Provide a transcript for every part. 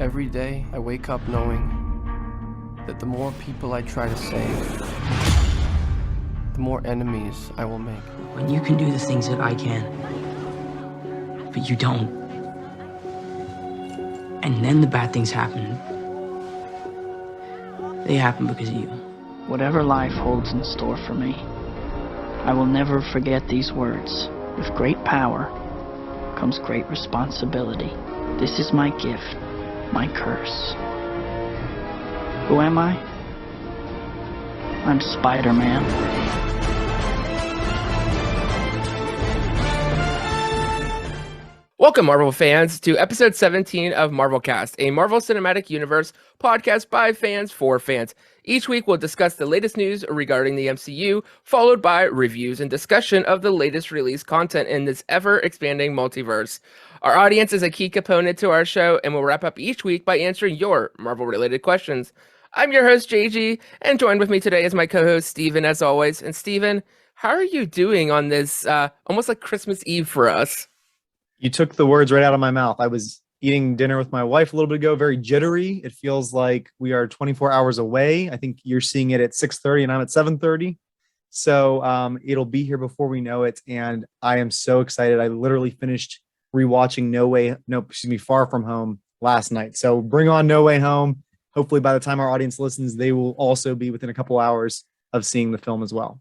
Every day, I wake up knowing that the more people I try to save, the more enemies I will make. When you can do the things that I can, but you don't, and then the bad things happen, they happen because of you. Whatever life holds in store for me, I will never forget these words. With great power comes great responsibility. This is my gift, my curse. Who am I? I'm Spider-Man. Welcome, Marvel fans, to episode 17 of Marvelcast, a Marvel Cinematic Universe podcast by fans for fans. Each week, we'll discuss the latest news regarding the MCU, followed by reviews and discussion of the latest release content in this ever-expanding multiverse. Our audience is a key component to our show, and we'll wrap up each week by answering your Marvel-related questions. I'm your host, JG, and joined with me today is my co-host, Steven, as always. And Steven, how are you doing on this almost like Christmas Eve for us? You took the words right out of my mouth. I was eating dinner with my wife a little bit ago, very jittery. It feels like we are 24 hours away. I think you're seeing it at 6:30 and I'm at 7:30. So it'll be here before we know it. And I am so excited. I literally finished rewatching Far From Home last night. So bring on No Way Home. Hopefully by the time our audience listens, they will also be within a couple hours of seeing the film as well.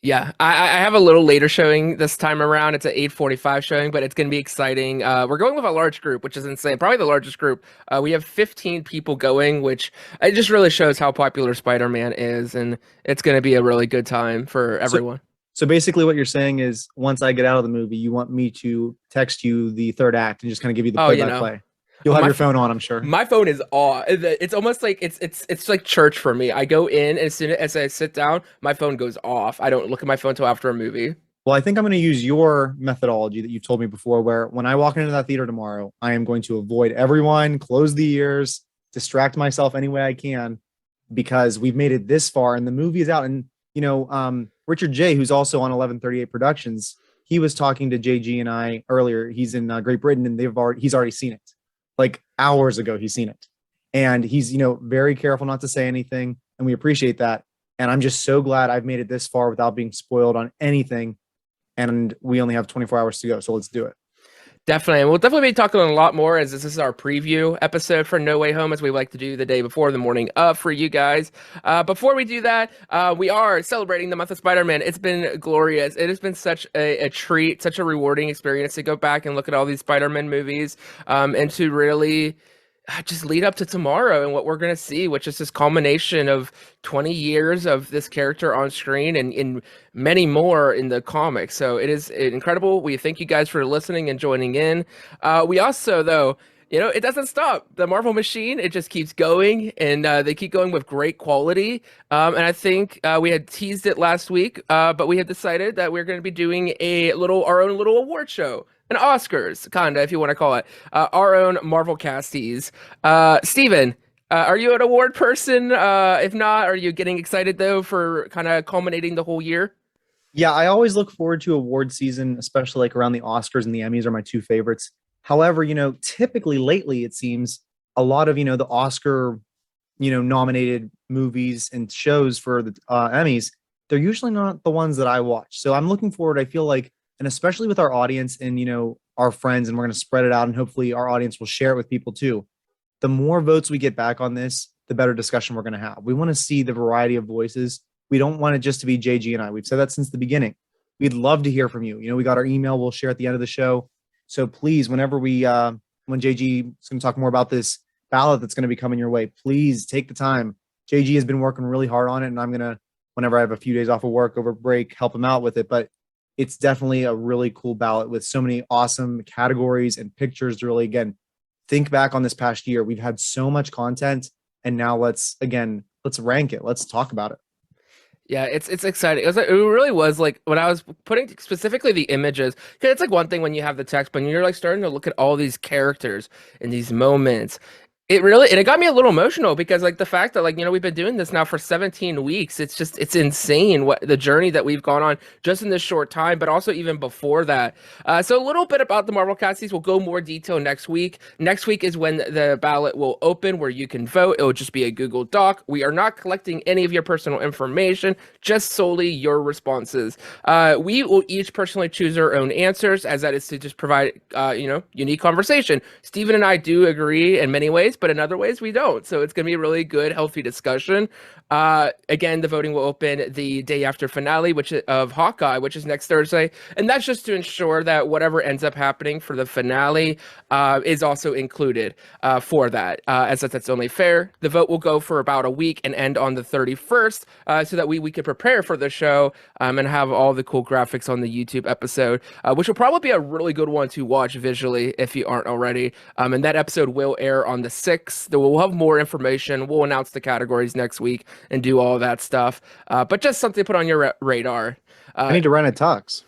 Yeah, I have a little later showing this time around. It's an 8:45 showing, but it's going to be exciting. We're going with a large group, which is insane. Probably the largest group. We have 15 people going, which it just really shows how popular Spider-Man is, and it's going to be a really good time for everyone. So basically what you're saying is once I get out of the movie, you want me to text you the third act and just kind of give you the play-by-play. You'll have your phone on, I'm sure. My phone is off. It's almost like it's like church for me. I go in, and as soon as I sit down, my phone goes off. I don't look at my phone until after a movie. Well, I think I'm going to use your methodology that you told me before, where when I walk into that theater tomorrow, I am going to avoid everyone, close the ears, distract myself any way I can, because we've made it this far and the movie is out. And, Richard J., who's also on 1138 Productions, he was talking to JG and I earlier. He's in Great Britain, and he's already seen it. Like hours ago, he's seen it. And he's, very careful not to say anything. And we appreciate that. And I'm just so glad I've made it this far without being spoiled on anything. And we only have 24 hours to go. So let's do it. Definitely. And we'll definitely be talking a lot more, as this is our preview episode for No Way Home, as we like to do the day before, the morning of for you guys. Before we do that, we are celebrating the month of Spider-Man. It's been glorious. It has been such a treat, such a rewarding experience to go back and look at all these Spider-Man movies, and to really just lead up to tomorrow and what we're going to see, which is this culmination of 20 years of this character on screen and in many more in the comics. So it is incredible. We thank you guys for listening and joining in. We also, though, it doesn't stop. The Marvel machine, it just keeps going, and they keep going with great quality. And I think we had teased it last week, but we had decided that we're going to be doing our own little award show. An Oscars, kinda, if you want to call it. Our own Marvelcasties. Steven, are you an award person? If not, are you getting excited, though, for kind of culminating the whole year? Yeah, I always look forward to award season, especially like around the Oscars and the Emmys are my two favorites. However, typically lately, it seems a lot of, the Oscar, nominated movies and shows for the Emmys, they're usually not the ones that I watch. So I'm looking forward. I feel like, and especially with our audience and, our friends, and we're going to spread it out, and hopefully our audience will share it with people too. The more votes we get back on this, the better discussion we're going to have. We want to see the variety of voices. We don't want it just to be JG and I. We've said that since the beginning. We'd love to hear from you. We got our email. We'll share at the end of the show. So please, whenever when JG is going to talk more about this ballot that's going to be coming your way, please take the time. JG has been working really hard on it, and I'm going to, whenever I have a few days off of work over break, help him out with it. But it's definitely a really cool ballot with so many awesome categories and pictures to really, again, think back on this past year. We've had so much content, and now let's rank it. Let's talk about it. Yeah, it's exciting. It really was like when I was putting specifically the images, because it's like one thing when you have the text, but you're like starting to look at all these characters and these moments. It really, and it got me a little emotional because like the fact that like, we've been doing this now for 17 weeks. It's insane what the journey that we've gone on just in this short time, but also even before that. So a little bit about the Marvelcasties. We'll go more detail next week. Next week is when the ballot will open where you can vote. It will just be a Google Doc. We are not collecting any of your personal information, just solely your responses. We will each personally choose our own answers, as that is to just provide, unique conversation. Steven and I do agree in many ways, but in other ways we don't. So it's going to be a really good, healthy discussion. Again, the voting will open the day after finale, of Hawkeye, which is next Thursday, and that's just to ensure that whatever ends up happening for the finale is also included for that, as that's only fair. The vote will go for about a week and end on the 31st, so that we could prepare for the show and have all the cool graphics on the YouTube episode, which will probably be a really good one to watch visually if you aren't already. And that episode will air on the 6th. We'll have more information. We'll announce the categories next week and do all that stuff. But just something to put on your radar. I need to rent a tux.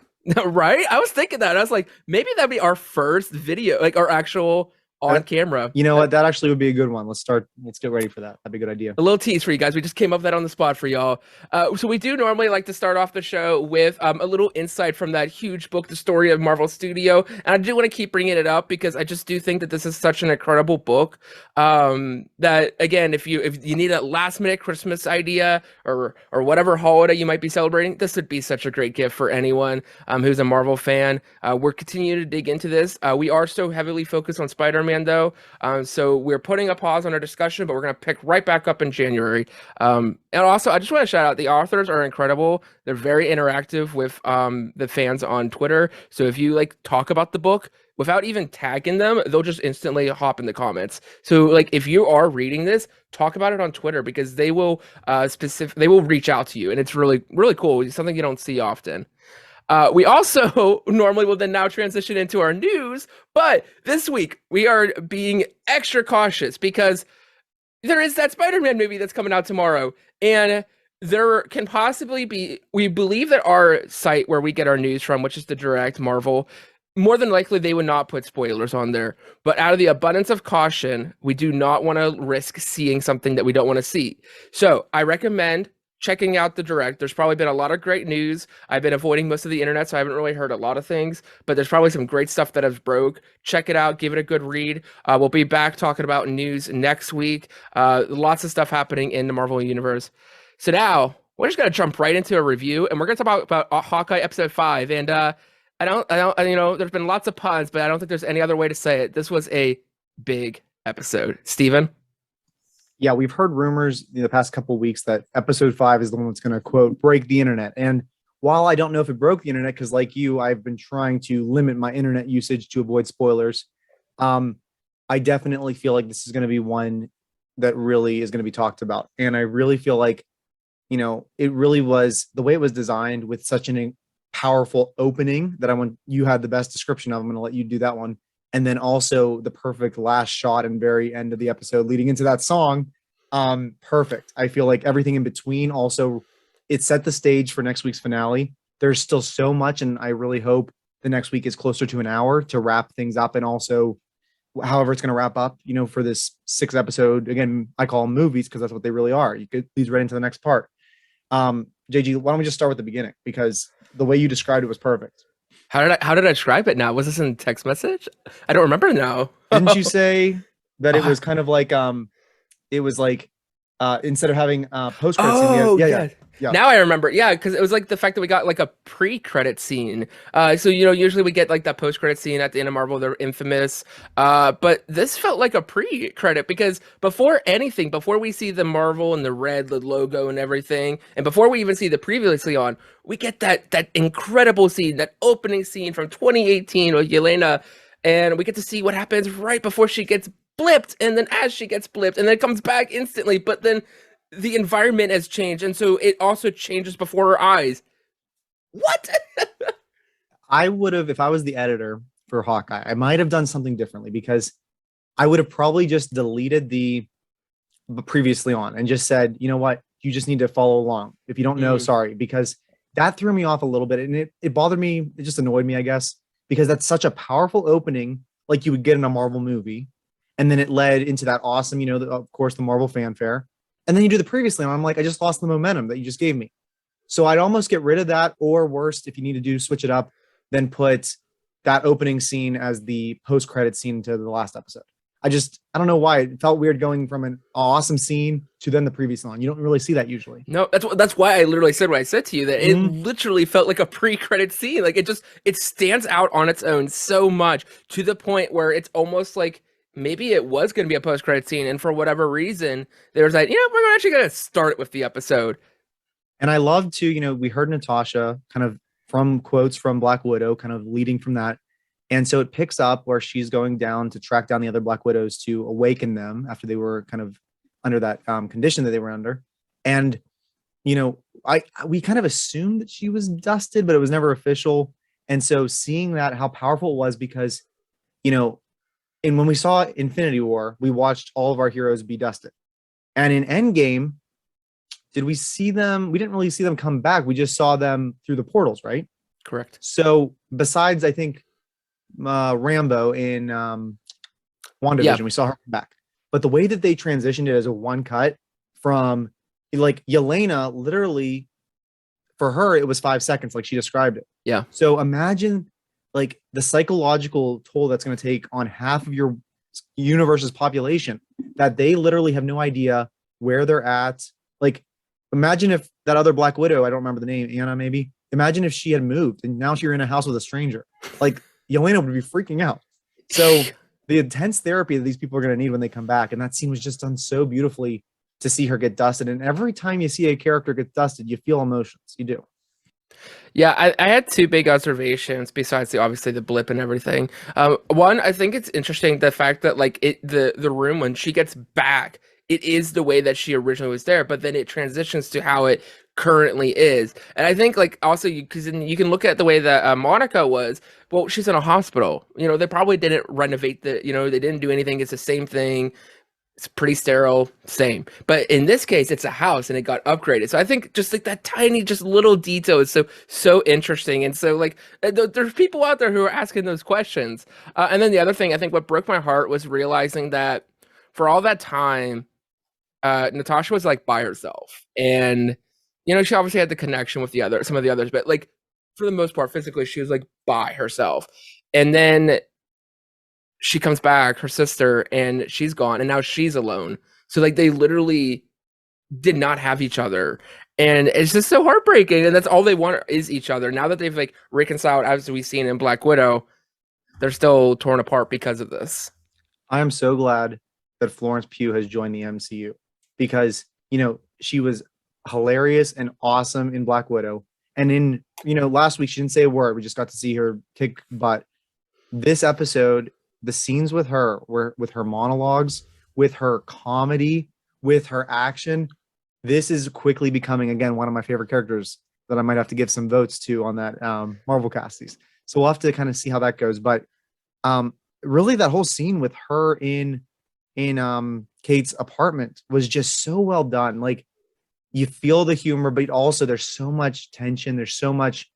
Right? I was thinking that. I was like, maybe that'd be our first video, like our actual on camera. You know what? That actually would be a good one. Let's get ready for that. That'd be a good idea. A little tease for you guys. We just came up with that on the spot for y'all. So we do normally like to start off the show with a little insight from that huge book, The Story of Marvel Studio. And I do want to keep bringing it up because I just do think that this is such an incredible book. That again, if you need a last minute Christmas idea or whatever holiday you might be celebrating, this would be such a great gift for anyone who's a Marvel fan. We're continuing to dig into this. We are so heavily focused on Spider-Man though, so we're putting a pause on our discussion, but we're going to pick right back up in January. And also I just want to shout out the authors are incredible. They're very interactive with the fans on Twitter, so if you like talk about the book without even tagging them, they'll just instantly hop in the comments. So like if you are reading this, talk about it on Twitter because they will they will reach out to you, and it's really really cool. It's something you don't see often. We also normally will then now transition into our news, but this week we are being extra cautious because there is that Spider-Man movie that's coming out tomorrow, and there can possibly be, we believe that our site where we get our news from, which is the Direct Marvel, more than likely they would not put spoilers on there, but out of the abundance of caution, we do not want to risk seeing something that we don't want to see. So I recommend checking out the Direct. There's probably been a lot of great news. I've been avoiding most of the internet, so I haven't really heard a lot of things, but there's probably some great stuff that has broke. Check it out. Give it a good read. We'll be back talking about news next week. Lots of stuff happening in the Marvel Universe. So now we're just going to jump right into a review, and we're going to talk about Hawkeye episode 5. And I don't, there's been lots of puns, but I don't think there's any other way to say it. This was a big episode. Steven? Yeah, we've heard rumors in the past couple of weeks that episode 5 is the one that's going to, quote, break the internet. And while I don't know if it broke the internet, because like you, I've been trying to limit my internet usage to avoid spoilers, I definitely feel like this is going to be one that really is going to be talked about. And I really feel like, it really was, the way it was designed with such an powerful opening that you had the best description of. I'm going to let you do that one. And then also the perfect last shot and very end of the episode leading into that song. Perfect. I feel like everything in between also, it set the stage for next week's finale. There's still so much, and I really hope the next week is closer to an hour to wrap things up, and also however it's going to wrap up, for this 6 episode. Again, I call them movies because that's what they really are. You could lead right into the next part. JG, why don't we just start with the beginning, because the way you described it was perfect. How did I describe it now? Was this in text message? I don't remember now. Didn't you say that it was kind of like it was like instead of having post credits yeah. Now I remember. Yeah, because it was like the fact that we got like a pre-credit scene. So usually we get like that post-credit scene at the end of Marvel. They're infamous. But this felt like a pre-credit because before we see the Marvel and the red, the logo and everything, and before we even see the previously on, we get that incredible scene, that opening scene from 2018 with Yelena, and we get to see what happens right before she gets blipped, and then as she gets blipped, and then it comes back instantly, but then the environment has changed, and so it also changes before her eyes. What? I would have, if I was the editor for Hawkeye, I might have done something differently, because I would have probably just deleted the previously on and just said, you know what, you just need to follow along. If you don't know, sorry, because that threw me off a little bit, and it bothered me. It just annoyed me, I guess, because that's such a powerful opening, like you would get in a Marvel movie. and then it led into that awesome, of course, the Marvel fanfare. And then you do the previously, and I'm like, I just lost the momentum that you just gave me. So I'd almost get rid of that, or worst, if you need to switch it up, then put that opening scene as the post-credit scene to the last episode. I don't know why it felt weird going from an awesome scene to then the previous line. You don't really see that usually. No, that's why I literally said what I said to you, that it literally felt like a pre-credit scene. Like it stands out on its own so much, to the point where it's almost like maybe it was going to be a post-credit scene, and for whatever reason, there was like, we're actually going to start with the episode. And I love to, we heard Natasha kind of from quotes from Black Widow, kind of leading from that. And so it picks up where she's going down to track down the other Black Widows to awaken them after they were kind of under that condition that they were under. And, we kind of assumed that she was dusted, but it was never official. And so seeing that, how powerful it was, because, and when we saw Infinity War, we watched all of our heroes be dusted. And in Endgame, did we see them? We didn't really see them come back. We just saw them through the portals, right? Correct. So besides, I think, Rambo in WandaVision, we saw her come back. But the way that they transitioned it as a one cut from, like, Yelena, literally, for her, it was 5 seconds, like she described it. Yeah. So imagine, like, the psychological toll that's going to take on half of your universe's population, that they literally have no idea where they're at. Like, imagine if that other Black Widow, I don't remember the name, Anna maybe. Imagine if she had moved and now you're in a house with a stranger. Like, Yelena would be freaking out. So the intense therapy that these people are going to need when they come back. And that scene was just done so beautifully to see her get dusted. And every time you see a character get dusted, you feel emotions. You do. Yeah, I had two big observations besides obviously the blip and everything. One, I think it's interesting the fact that, like, the room when she gets back, it is the way that she originally was there, but then it transitions to how it currently is. And I think, like, also because you can look at the way that Monica was. Well, she's in a hospital. They probably didn't renovate they didn't do anything. It's the same thing. It's pretty sterile, same. But in this case, it's a house and it got upgraded. So I think just like that tiny, just little detail is so interesting. And so, like, there's people out there who are asking those questions. And then the other thing, I think what broke my heart was realizing that for all that time, Natasha was, like, by herself. And, she obviously had the connection with some of the others, but, like, for the most part, physically, she was, like, by herself. And then she comes back, her sister, and she's gone, and now she's alone. So, like, they literally did not have each other, and it's just so heartbreaking. And that's all they want is each other. Now that they've, like, reconciled, as we've seen in Black Widow, they're still torn apart because of this. I am so glad that Florence Pugh has joined the MCU, because she was hilarious and awesome in Black Widow, and in last week she didn't say a word. We just got to see her kick butt. This episode, the scenes with her, with her monologues, with her comedy, with her action, this is quickly becoming, again, one of my favorite characters that I might have to give some votes to on that Marvelcast. So we'll have to kind of see how that goes. But really, that whole scene with her in Kate's apartment was just so well done. Like, you feel the humor, but also there's so much tension. There's so much,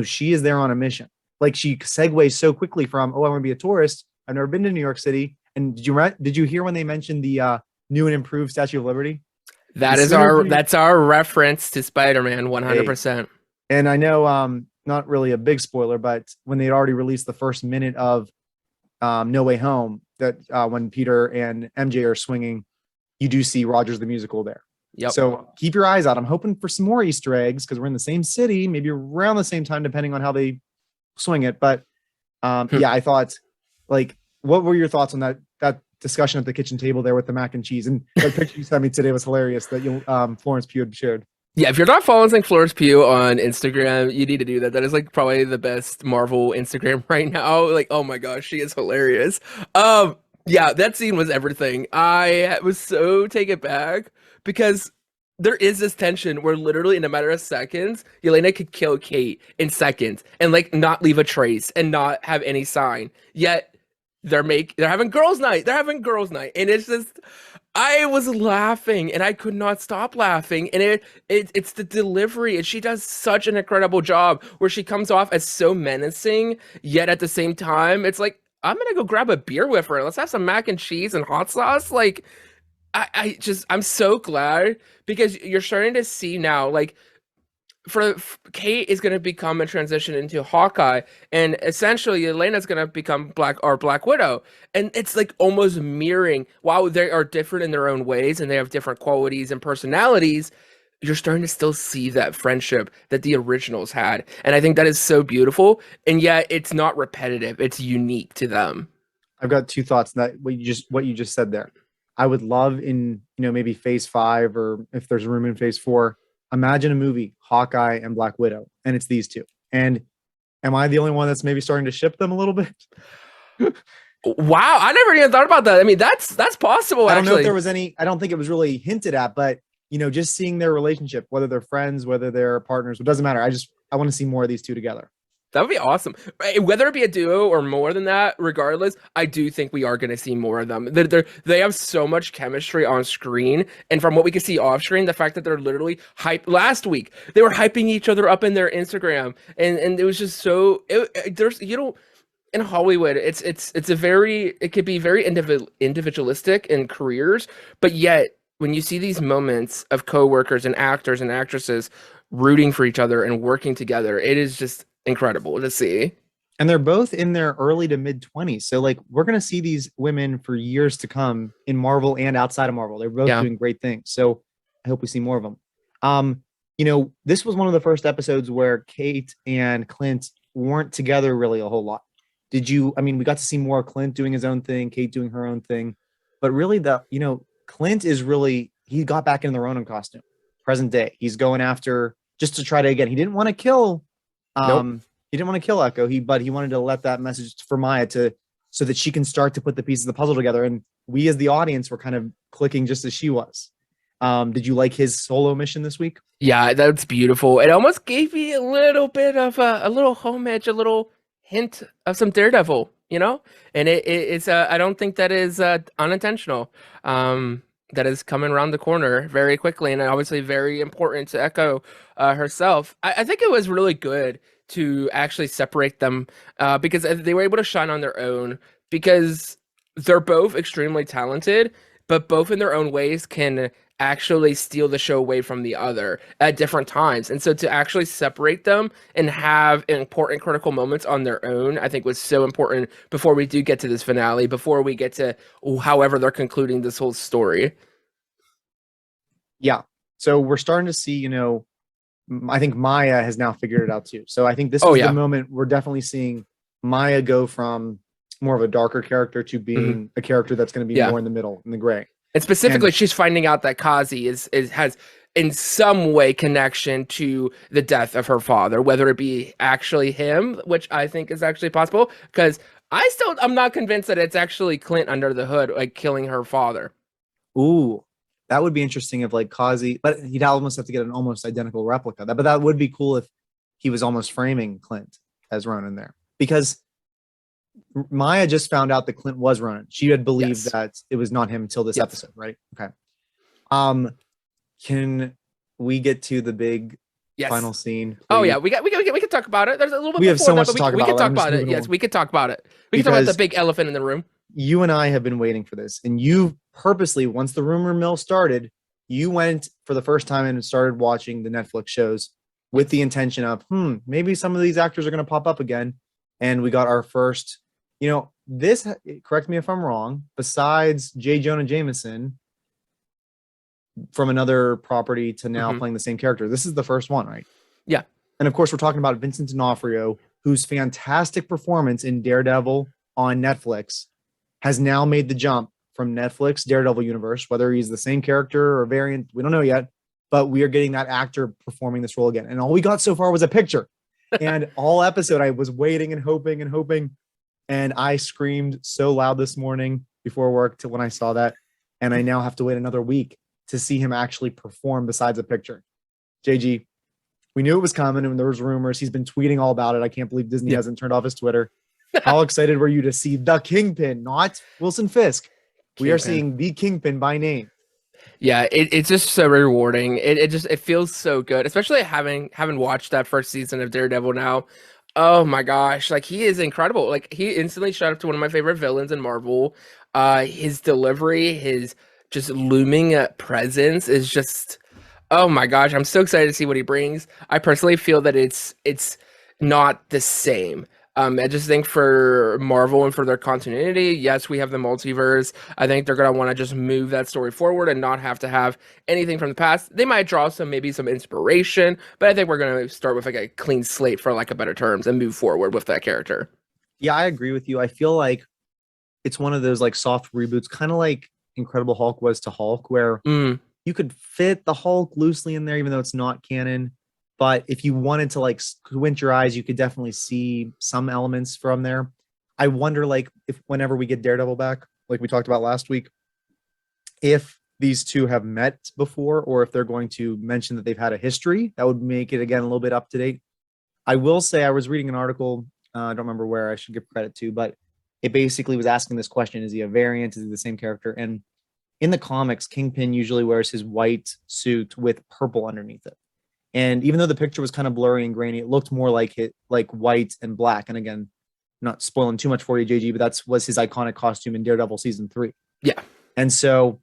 she is there on a mission. Like, she segues so quickly from, oh, I want to be a tourist. I've never been to New York City. And did you hear when they mentioned the new and improved Statue of Liberty? That's our reference to Spider-Man, 100%. And I know, not really a big spoiler, but when they'd already released the first minute of No Way Home, that when Peter and MJ are swinging, you do see Rogers the Musical there. Yep. So keep your eyes out. I'm hoping for some more Easter eggs, because we're in the same city, maybe around the same time, depending on how they swing it. But yeah, I thought, like, what were your thoughts on that discussion at the kitchen table there with the mac and cheese? And the picture you sent me today was hilarious that Florence Pugh had shared. Yeah, if you're not following Florence Pugh on Instagram, you need to do that. That is, like, probably the best Marvel Instagram right now. Like, oh my gosh, she is hilarious. Yeah, that scene was everything. I was so taken back because there is this tension where literally in a matter of seconds, Yelena could kill Kate in seconds and, like, not leave a trace and not have any sign. Yet they're having girls' night. They're having girls' night, and it's just, I was laughing and I could not stop laughing. And it's the delivery, and she does such an incredible job where she comes off as so menacing, yet at the same time, it's like, I'm gonna go grab a beer with her. Let's have some mac and cheese and hot sauce. Like, I'm so glad because you're starting to see now, like, Kate is going to become a transition into Hawkeye, and essentially Elena's going to become Black Widow, and it's like almost mirroring. While they are different in their own ways and they have different qualities and personalities, you're starting to still see that friendship that the originals had, and I think that is so beautiful. And yet, it's not repetitive; it's unique to them. I've got two thoughts that what you just said there. I would love in maybe phase 5 or if there's room in phase 4. Imagine a movie, Hawkeye and Black Widow, and it's these two. And am I the only one that's maybe starting to ship them a little bit? Wow, I never even thought about that. I mean, that's possible. I don't know if Actually, there was any. I don't think it was really hinted at, but just seeing their relationship, whether they're friends, whether they're partners, it doesn't matter. I want to see more of these two together. that would be awesome. Whether it be a duo or more than that, regardless, I do think we are going to see more of them. They have so much chemistry on screen, and from what we can see off screen, the fact that they're literally hype. Last week, they were hyping each other up in their Instagram, and it was just so. There's in Hollywood, it could be very individualistic in careers, but yet when you see these moments of coworkers and actors and actresses rooting for each other and working together, it is just incredible to see. And they're both in their early to mid 20s. So like we're going to see these women for years to come in Marvel and outside of Marvel. They're both doing great things. So I hope we see more of them. This was one of the first episodes where Kate and Clint weren't together really a whole lot. We got to see more of Clint doing his own thing, Kate doing her own thing. But really Clint is really, he got back in the Ronin costume, present day. He's going after just to try to, again, he didn't want to kill he didn't want to kill Echo, but he wanted to let that message for Maya so that she can start to put the pieces of the puzzle together. And we as the audience were kind of clicking just as she was. Did you like his solo mission this week? Yeah, that's beautiful. It almost gave me a little bit of a little homage, a little hint of some Daredevil, and it's I don't think that is unintentional. That is coming around the corner very quickly, and obviously very important to Echo herself. I think it was really good to actually separate them because they were able to shine on their own, because they're both extremely talented, but both in their own ways can actually steal the show away from the other at different times. And so to actually separate them and have important critical moments on their own, I think was so important before we do get to this finale, before we get to however they're concluding this whole story. Yeah. So we're starting to see, I think Maya has now figured it out too. So I think this is the moment we're definitely seeing Maya go from more of a darker character to being a character that's going to be more in the middle, in the gray. And specifically, she's finding out that Kazi has in some way connection to the death of her father, whether it be actually him, which I think is actually possible, because I'm not convinced that it's actually Clint under the hood, like killing her father. Ooh, that would be interesting if like Kazi, but he'd almost have to get an almost identical replica. But that would be cool if he was almost framing Clint as Ronin there, because Maya just found out that Clint was Ronin. She had believed that it was not him until this episode, right? Okay. Can we get to the big final scene? Please? Oh yeah, we can talk about it. There's a little bit. We have so much to talk about. We can talk about it. Yes, we could talk about it. We can talk about the big elephant in the room. You and I have been waiting for this, and you purposely, once the rumor mill started, you went for the first time and started watching the Netflix shows with the intention of, maybe some of these actors are going to pop up again, and we got our first. This, correct me if I'm wrong, besides J. Jonah Jameson from another property to now playing the same character, this is the first one, right? Yeah. And of course, we're talking about Vincent D'Onofrio, whose fantastic performance in Daredevil on Netflix has now made the jump from Netflix Daredevil universe, whether he's the same character or variant, we don't know yet, but we are getting that actor performing this role again. And all we got so far was a picture. And all episode, I was waiting and hoping. And I screamed so loud this morning before work when I saw that. And I now have to wait another week to see him actually perform besides a picture. JG, we knew it was coming and there was rumors. He's been tweeting all about it. I can't believe Disney hasn't turned off his Twitter. How excited were you to see the Kingpin, not Wilson Fisk? We are seeing the Kingpin by name. Yeah, it's just so rewarding. It feels so good, especially having watched that first season of Daredevil now. Oh my gosh, like he is incredible. Like he instantly shot up to one of my favorite villains in Marvel. His delivery, his just looming presence is just oh my gosh, I'm so excited to see what he brings. I personally feel that it's not the same. I just think for Marvel and for their continuity, yes, we have the multiverse. I think they're gonna want to just move that story forward and not have to have anything from the past. They might draw maybe some inspiration, but I think we're gonna start with like a clean slate, for like a better terms, and move forward with that character. Yeah, I agree with you. I feel like it's one of those like soft reboots, kind of like Incredible Hulk was to Hulk, where Mm, you could fit the Hulk loosely in there, even though it's not canon. But if you wanted to like squint your eyes, you could definitely see some elements from there. I wonder, like, if whenever we get Daredevil back, like we talked about last week, if these two have met before, or if they're going to mention that they've had a history, that would make it again a little bit up to date. I will say I was reading an article, I don't remember where I should give credit to, but it basically was asking this question: is he a variant? Is he the same character? And in the comics, Kingpin usually wears his white suit with purple underneath it. And even though the picture was kind of blurry and grainy, it looked more like it, like white and black. And again, not spoiling too much for you, JG, but that's was his iconic costume in Daredevil season 3. yeah. And so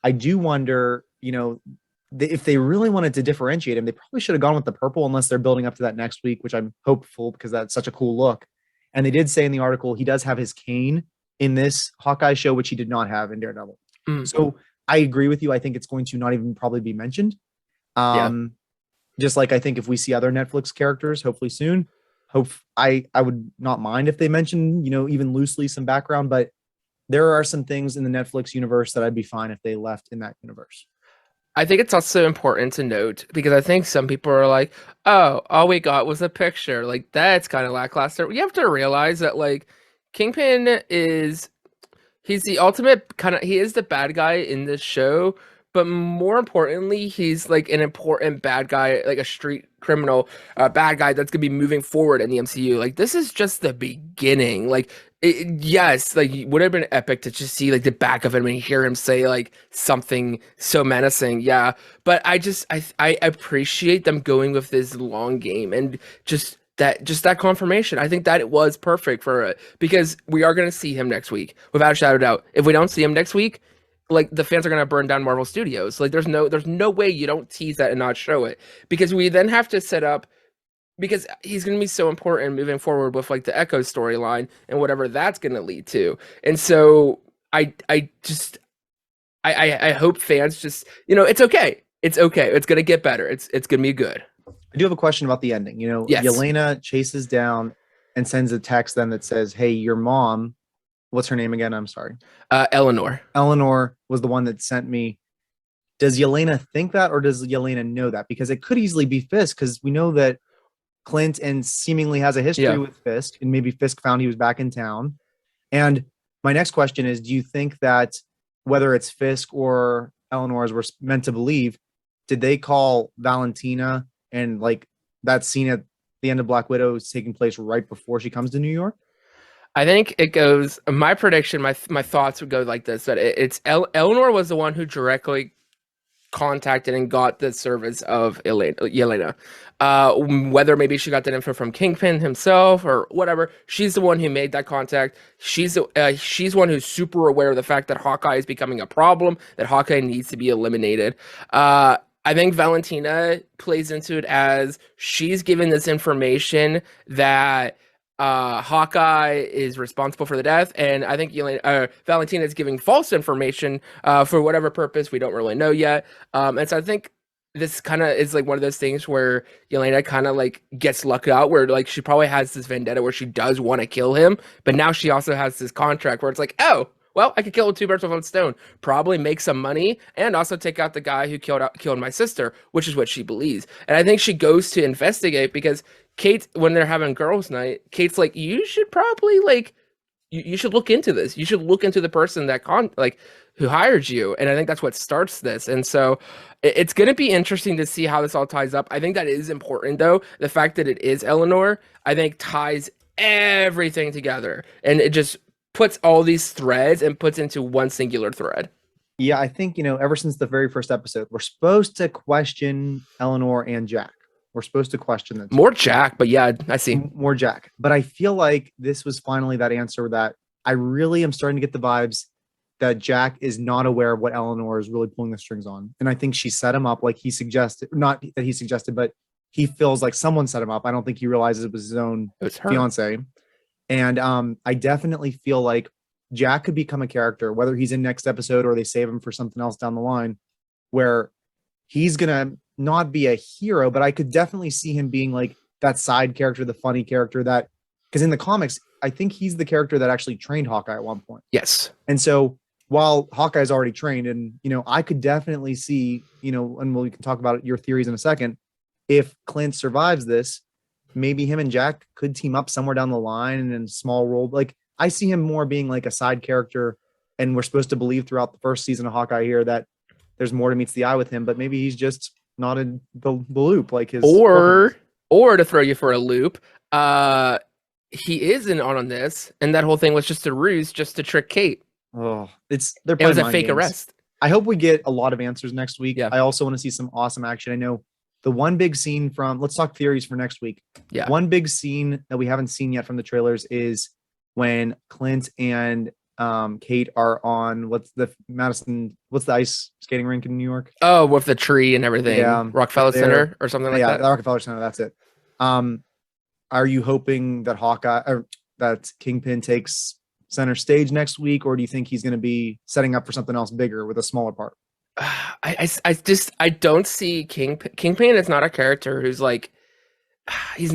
I do wonder, if they really wanted to differentiate him, they probably should have gone with the purple, unless they're building up to that next week, which I'm hopeful because that's such a cool look. And they did say in the article he does have his cane in this Hawkeye show, which he did not have in Daredevil. Mm, So I agree with you. I think it's going to not even probably be mentioned. yeah. Just like I think if we see other Netflix characters, hopefully soon, I would not mind if they mention, even loosely some background, but there are some things in the Netflix universe that I'd be fine if they left in that universe. I think it's also important to note because I think some people are like, "Oh, all we got was a picture." Like that's kind of lackluster. You have to realize that like Kingpin is he's the ultimate kind of he is the bad guy in this show, but more importantly, he's like an important bad guy, like a street criminal, bad guy that's gonna be moving forward in the MCU. Like this is just the beginning. Like yes, like it would have been epic to just see like the back of him and hear him say like something so menacing. Yeah, but I appreciate them going with this long game and just that confirmation. I think that it was perfect for it because we are going to see him next week without a shadow of doubt. If we don't see him next week, like the fans are going to burn down Marvel Studios. Like there's no way you don't tease that and not show it because we then have to set up because he's going to be so important moving forward with like the Echo storyline and whatever that's going to lead to. And so I hope fans just it's okay. It's okay. It's going to get better. It's going to be good. I do have a question about the ending. Yes. Yelena chases down and sends a text then that says, "Hey, your mom," what's her name again? I'm sorry. Eleanor. Eleanor was the one that sent me. Does Yelena think that, or does Yelena know that? Because it could easily be Fisk, because we know that Clint and seemingly has a history with Fisk, and maybe Fisk found he was back in town. And my next question is, do you think that whether it's Fisk or Eleanor, as we're meant to believe, did they call Valentina and like that scene at the end of Black Widow is taking place right before she comes to New York? I think it goes. My prediction, my thoughts would go like this: that it's Eleanor was the one who directly contacted and got the service of Yelena. Whether maybe she got that info from Kingpin himself or whatever, she's the one who made that contact. She's one who's super aware of the fact that Hawkeye is becoming a problem, that Hawkeye needs to be eliminated. I think Valentina plays into it as she's given this information that Hawkeye is responsible for the death, and I think Valentina is giving false information for whatever purpose we don't really know yet. And so I think this kind of is like one of those things where Yelena kind of like gets lucked out, where like she probably has this vendetta where she does want to kill him, but now she also has this contract where it's like, oh, well, I could kill two birds with one stone, probably make some money, and also take out the guy who killed my sister, which is what she believes. And I think she goes to investigate because Kate, when they're having girls' night, Kate's like, you should probably like, you should look into this. You should look into the person that who hired you. And I think that's what starts this. And so it's going to be interesting to see how this all ties up. I think that is important, though. The fact that it is Eleanor, I think ties everything together, and it just puts all these threads and puts into one singular thread. Yeah, I think, ever since the very first episode, we're supposed to question Eleanor and Jack. We're supposed to question that. More Jack, but yeah, I see. More Jack. But I feel like this was finally that answer that I really am starting to get the vibes that Jack is not aware of what Eleanor is really pulling the strings on. And I think she set him up like he suggested, not that he suggested, but he feels like someone set him up. I don't think he realizes it was his own fiance. And I definitely feel like Jack could become a character, whether he's in next episode or they save him for something else down the line, where he's going to not be a hero, but I could definitely see him being like that side character, the funny character that, because in the comics, I think he's the character that actually trained Hawkeye at one point. Yes. And so while Hawkeye's already trained, and, you know, I could definitely see, you know, and we can talk about your theories in a second, if Clint survives this, maybe him and Jack could team up somewhere down the line and in a small role. Like, I see him more being like a side character, and we're supposed to believe throughout the first season of Hawkeye here that there's more to meets the eye with him, but maybe he's just not in the loop like his or to throw you for a loop, he is in on this, and that whole thing was just a ruse just to trick Kate. Oh, it was a fake arrest. I hope we get a lot of answers next week. Yeah. I also want to see some awesome action. I know the one big scene from, let's talk theories for next week. Yeah. One big scene that we haven't seen yet from the trailers is when Clint and Kate are on what's the ice skating rink in New York? Oh, with the tree and everything. Yeah, Rockefeller Center or something like that. Yeah, the Rockefeller Center. That's it. Are you hoping that that Kingpin takes center stage next week, or do you think he's going to be setting up for something else bigger with a smaller part? I don't see Kingpin is not a character who's like, he's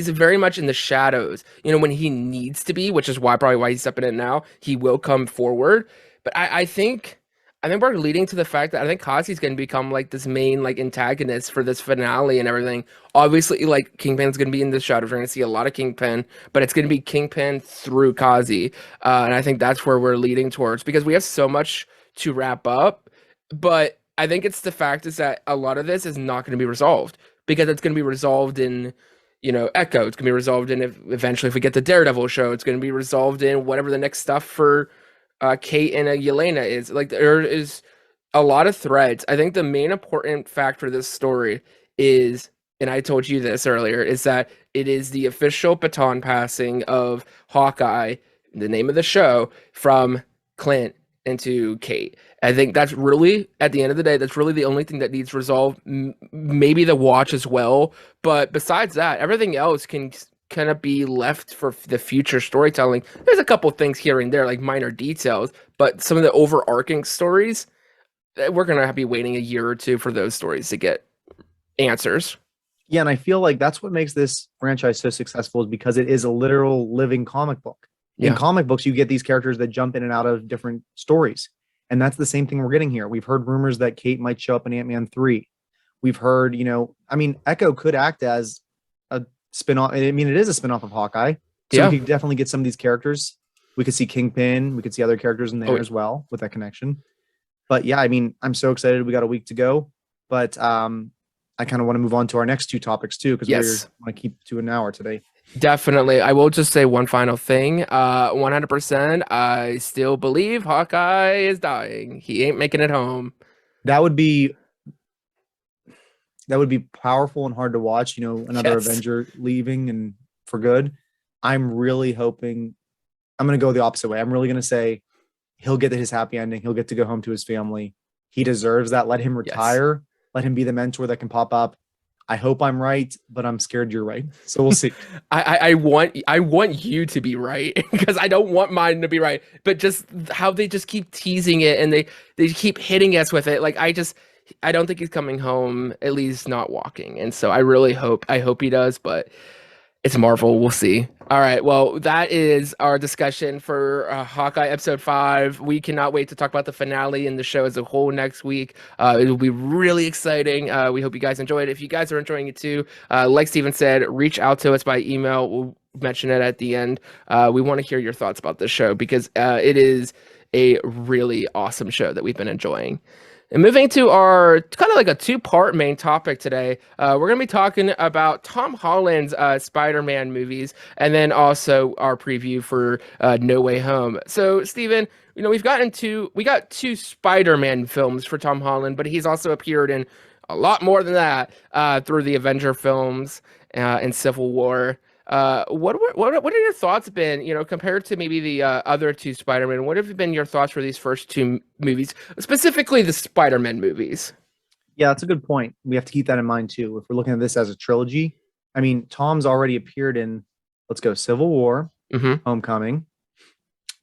very much in the shadows. You know, when he needs to be, which is probably why he's stepping in now, he will come forward. But I think we're leading to the fact that I think Kazi's going to become like this main like antagonist for this finale and everything. Obviously, like Kingpin's going to be in the shadows. We're going to see a lot of Kingpin, but it's going to be Kingpin through Kazi. And I think that's where we're leading towards, because we have so much to wrap up. But I think it's the fact is that a lot of this is not going to be resolved, because it's going to be resolved in, you know, Echo. It's going to be resolved in eventually if we get the Daredevil show. It's going to be resolved in whatever the next stuff for Kate and Yelena is. Like, there is a lot of threads. I think the main important factor of this story is, and I told you this earlier, is that it is the official baton passing of Hawkeye, the name of the show, from Clint into Kate. I think that's really, at the end of the day, that's really the only thing that needs resolved. Maybe the watch as well, but besides that, everything else can kind of be left for the future storytelling. There's a couple things here and there, like minor details, but some of the overarching stories, we're gonna be waiting a year or two for those stories to get answers. Yeah, and I feel like that's what makes this franchise so successful, is because it is a literal living comic book. In comic books, you get these characters that jump in and out of different stories. And that's the same thing we're getting here. We've heard rumors that Kate might show up in Ant-Man 3. We've heard, you know, I mean, Echo could act as a spin-off. I mean, it is a spin-off of Hawkeye. So we could definitely get some of these characters. We could see Kingpin. We could see other characters in there as well with that connection. But yeah, I mean, I'm so excited. We got a week to go. But I kind of want to move on to our next two topics too, because we want to keep to an hour today. Definitely. I will just say one final thing. 100%, I still believe Hawkeye is dying. He ain't making it home. That would be powerful and hard to watch, you know, another Avenger leaving and for good. I'm really hoping, I'm going to go the opposite way. I'm really going to say he'll get his happy ending. He'll get to go home to his family. He deserves that. Let him retire. Let him be the mentor that can pop up. I hope I'm right, but I'm scared you're right. So we'll see. I want you to be right, because I don't want mine to be right. But just how they just keep teasing it, and they keep hitting us with it. Like, I don't think he's coming home, at least not walking. And so I hope he does, but it's Marvel. We'll see. All right. Well, that is our discussion for Hawkeye episode 5. We cannot wait to talk about the finale and the show as a whole next week. It will be really exciting. We hope you guys enjoyed it. If you guys are enjoying it too, like Steven said, reach out to us by email. We'll mention it at the end. We want to hear your thoughts about this show, because it is a really awesome show that we've been enjoying. And moving to our kind of like a two-part main topic today, we're going to be talking about Tom Holland's Spider-Man movies, and then also our preview for No Way Home. So, Steven, you know, we got two Spider-Man films for Tom Holland, but he's also appeared in a lot more than that through the Avenger films and Civil War. What are your thoughts been, compared to maybe the other two Spider-Man? What have been your thoughts for these first two movies, specifically the Spider-Man movies? Yeah, that's a good point. We have to keep that in mind too. If we're looking at this as a trilogy, I mean, Tom's already appeared in, let's go, Civil War, Homecoming,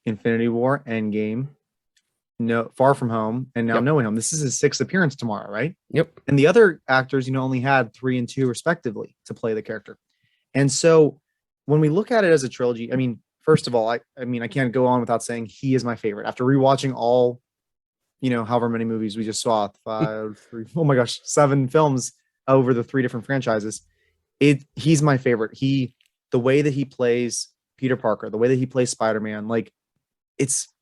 Infinity War, Endgame, No Far From Home, and now No Way Home. This is his sixth appearance tomorrow, right? Yep. And the other actors, only had 3 and 2 respectively to play the character. And so when we look at it as a trilogy, I mean, first of all, I can't go on without saying he is my favorite. After rewatching all, however many movies we just saw, 7 films over the 3 different franchises. He's my favorite. The way that he plays Peter Parker, the way that he plays Spider-Man,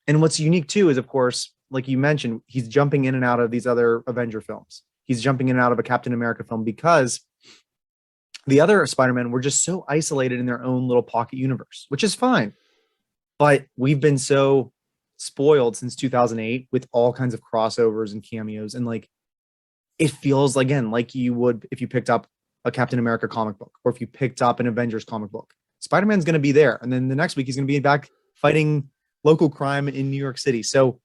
and what's unique too is, of course, like you mentioned, he's jumping in and out of these other Avenger films. He's jumping in and out of a Captain America film because the other Spider-Man were just so isolated in their own little pocket universe, which is fine. But we've been so spoiled since 2008 with all kinds of crossovers and cameos. And it feels, again, like you would if you picked up a Captain America comic book or if you picked up an Avengers comic book. Spider-Man's going to be there. And then the next week, he's going to be back fighting local crime in New York City. So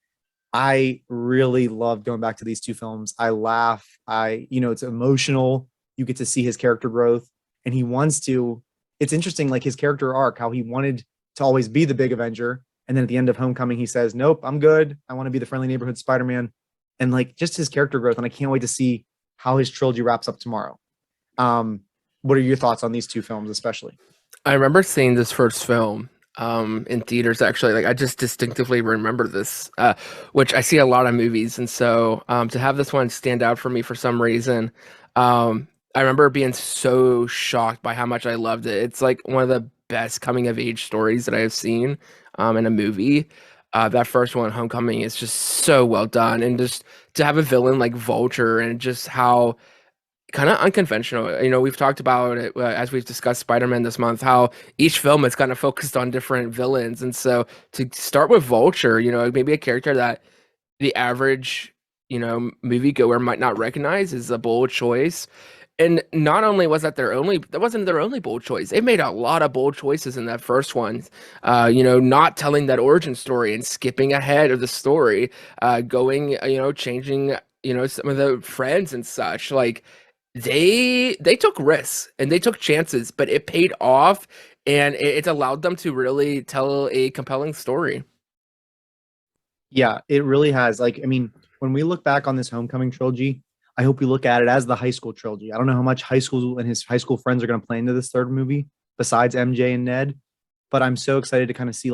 I really love going back to these 2 films. I laugh. It's emotional. You get to see his character growth, and he wants to. It's interesting, like his character arc, how he wanted to always be the big Avenger, and then at the end of Homecoming, he says, "Nope, I'm good. I want to be the friendly neighborhood Spider-Man," and just his character growth. And I can't wait to see how his trilogy wraps up tomorrow. What are your thoughts on these 2 films, especially? I remember seeing this first film in theaters. Actually, I just distinctively remember this, which I see a lot of movies, and so to have this one stand out for me for some reason. I remember being so shocked by how much I loved it. It's like one of the best coming of age stories that I have seen in a movie. That first one, Homecoming, is just so well done. And just to have a villain like Vulture and just how kind of unconventional, we've talked about it as we've discussed Spider-Man this month, how each film is kind of focused on different villains. And so to start with Vulture, maybe a character that the average, moviegoer might not recognize is a bold choice. And not only was that that wasn't their only bold choice. They made a lot of bold choices in that first one. Not telling that origin story and skipping ahead of the story, going, changing, some of the friends and such. They took risks and they took chances, but it paid off, and it allowed them to really tell a compelling story. Yeah, it really has. When we look back on this Homecoming trilogy, I hope we look at it as the high school trilogy. I don't know how much high school and his high school friends are going to play into this third movie besides MJ and Ned, but I'm so excited to kind of see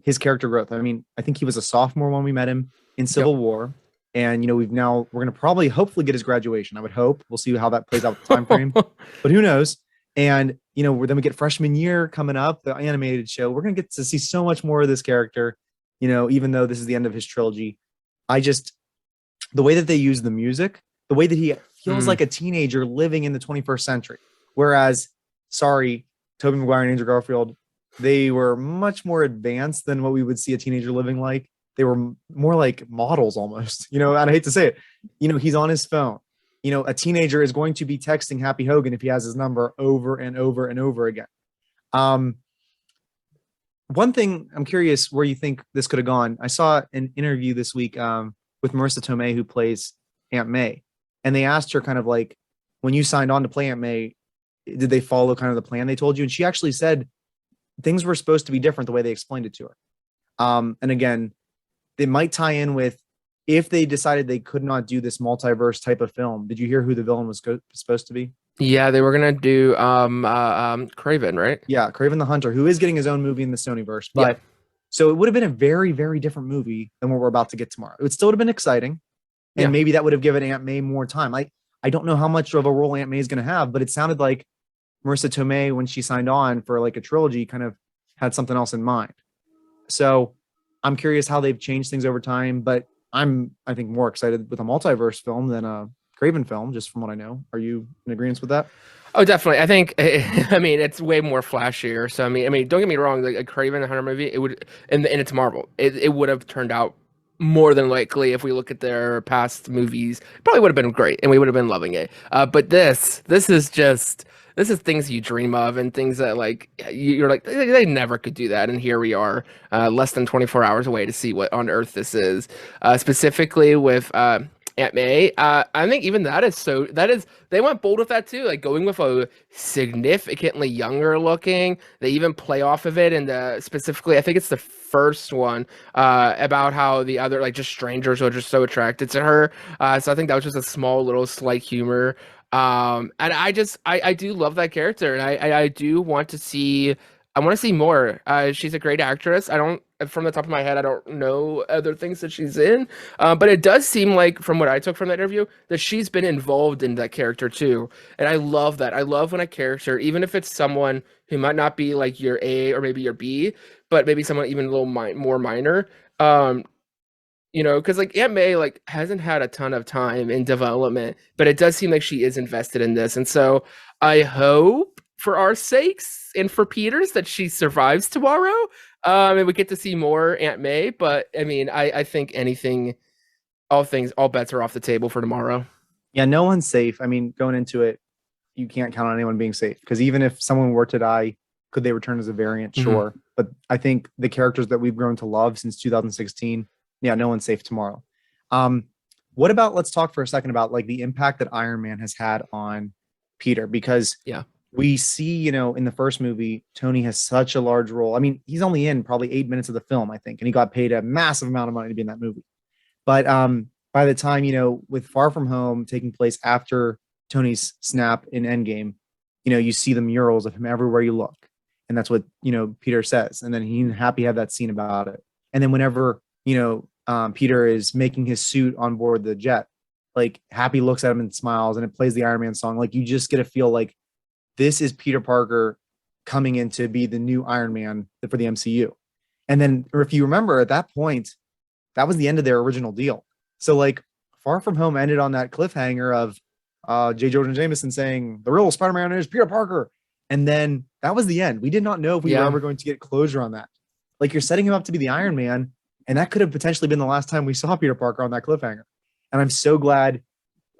his character growth. I think he was a sophomore when we met him in Civil War, and we're going to probably hopefully get his graduation. I would hope. We'll see how that plays out with the time frame, but who knows? And then we get freshman year coming up, the animated show. We're going to get to see so much more of this character, even though this is the end of his trilogy. The way that they use the music, the way that he feels like a teenager living in the 21st century. Whereas, Tobey Maguire and Andrew Garfield, they were much more advanced than what we would see a teenager living like. They were more like models almost, and I hate to say it, he's on his phone. A teenager is going to be texting Happy Hogan if he has his number over and over and over again. One thing I'm curious where you think this could have gone. I saw an interview this week with Marissa Tomei, who plays Aunt May. And they asked her kind of when you signed on to play Aunt May, did they follow kind of the plan they told you? And she actually said things were supposed to be different the way they explained it to her. And again, they might tie in with if they decided they could not do this multiverse type of film. Did you hear who the villain was supposed to be? Yeah, they were going to do Kraven, right? Yeah, Kraven the Hunter, who is getting his own movie in the Sonyverse. But so it would have been a very, very different movie than what we're about to get tomorrow. It would still have been exciting. And maybe that would have given Aunt May more time. I don't know how much of a role Aunt May is going to have, but it sounded like Marissa Tomei, when she signed on for a trilogy, kind of had something else in mind. So I'm curious how they've changed things over time, but I think, more excited with a multiverse film than a Kraven film, just from what I know. Are you in agreement with that? Oh, definitely. I think, it's way more flashier. So, don't get me wrong, a Kraven Hunter movie, it would, and it's Marvel, it would have turned out more than likely, if we look at their past movies, probably would have been great, and we would have been loving it. But this is things you dream of, and things that like you're like they never could do that, and here we are, less than 24 hours away to see what on earth this is. Specifically with Aunt May, I think even they went bold with that too, like going with a significantly younger looking. They even play off of it, and specifically, I think it's the first one about how the other like just strangers are just so attracted to her. So I think that was just a small little slight humor. And I do love that character, and I do want to see. I want to see more. She's a great actress. I don't, from the top of my head, I don't know other things that she's in. But it does seem like, from what I took from that interview, that she's been involved in that character too. And I love that. I love when a character, even if it's someone who might not be like your A or maybe your B, but maybe someone even a little more minor. Because like Aunt May like hasn't had a ton of time in development, but it does seem like she is invested in this, and so I hope for our sakes and for Peter's that she survives tomorrow, and we get to see more Aunt May. But I mean, I think all bets are off the table for tomorrow. Yeah, no one's safe. I mean, going into it, you can't count on anyone being safe, because even if someone were to die, could they return as a variant? Sure. But I think the characters that we've grown to love since 2016, yeah, no one's safe tomorrow. What about, let's talk for a second about like the impact that Iron Man has had on Peter, because we see, in the first movie, Tony has such a large role. I mean, he's only in probably 8 minutes of the film, I think, and he got paid a massive amount of money to be in that movie. But by the time, with Far From Home taking place after Tony's snap in Endgame, you see the murals of him everywhere you look. And that's what, Peter says. And then he's happy to have that scene about it. And then whenever, Peter is making his suit on board the jet, like Happy looks at him and smiles, and it plays the Iron Man song. Like, you just get a feel like this is Peter Parker coming in to be the new Iron Man for the MCU. And then, or if you remember at that point, that was the end of their original deal. So like Far From Home ended on that cliffhanger of J. Jonah Jameson saying the real Spider-Man is Peter Parker. And then that was the end. We did not know if we were ever going to get closure on that. Like, you're setting him up to be the Iron Man, and that could have potentially been the last time we saw Peter Parker on that cliffhanger. And I'm so glad,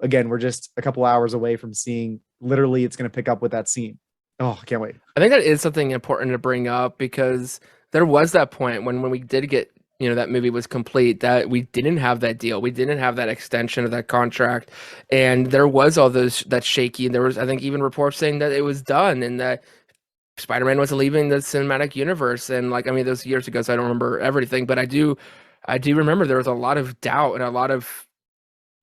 again, we're just a couple hours away from seeing, literally, it's going to pick up with that scene. Oh, I can't wait. I think that is something important to bring up, because there was that point when we did get, that movie was complete, that we didn't have that deal. We didn't have that extension of that contract. And there was all that shaky. And there was, I think, even reports saying that it was done and that Spider-Man was leaving the cinematic universe. And like, I mean, those years ago, so I don't remember everything, but I do remember there was a lot of doubt and a lot of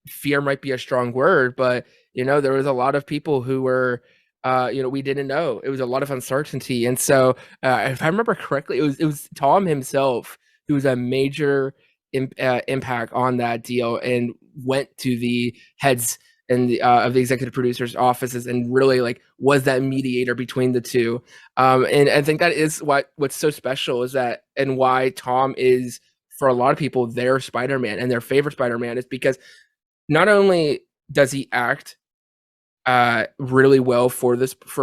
fear, might be a strong word, but there was a lot of people who were, we didn't know. It was a lot of uncertainty. And so if I remember correctly, it was Tom himself who was a major impact on that deal and went to the heads and of the executive producers' offices and really like was that mediator between the two. And I think that is what's so special is that, and why Tom is, for a lot of people, their Spider-Man and their favorite Spider-Man, is because not only does he act really well for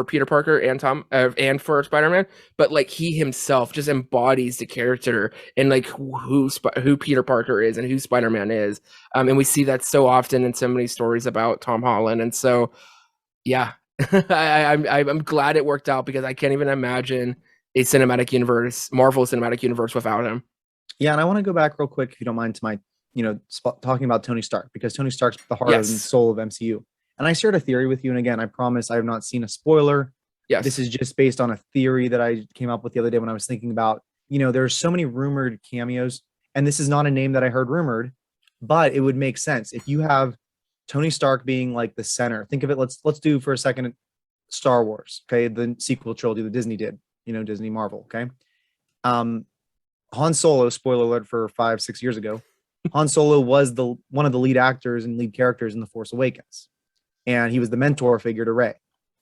Peter Parker and Tom and for Spider-Man, but like he himself just embodies the character and like who Peter Parker is and who Spider-Man is, and we see that so often in so many stories about Tom Holland. And so yeah, I'm glad it worked out, because I can't even imagine a cinematic universe, Marvel cinematic universe, without him. Yeah, and I want to go back real quick, if you don't mind, to my talking about Tony Stark, because Tony Stark's the heart and soul of MCU. And I shared a theory with you. And again, I promise I have not seen a spoiler. Yes. This is just based on a theory that I came up with the other day when I was thinking about, there's so many rumored cameos. And this is not a name that I heard rumored, but it would make sense. If you have Tony Stark being like the center, think of it. Let's do for a second Star Wars. Okay. The sequel trilogy that Disney did, Disney Marvel. Okay. Han Solo, spoiler alert for 5-6 years ago, Han Solo was one of the lead actors and lead characters in The Force Awakens. And he was the mentor figure to Rey.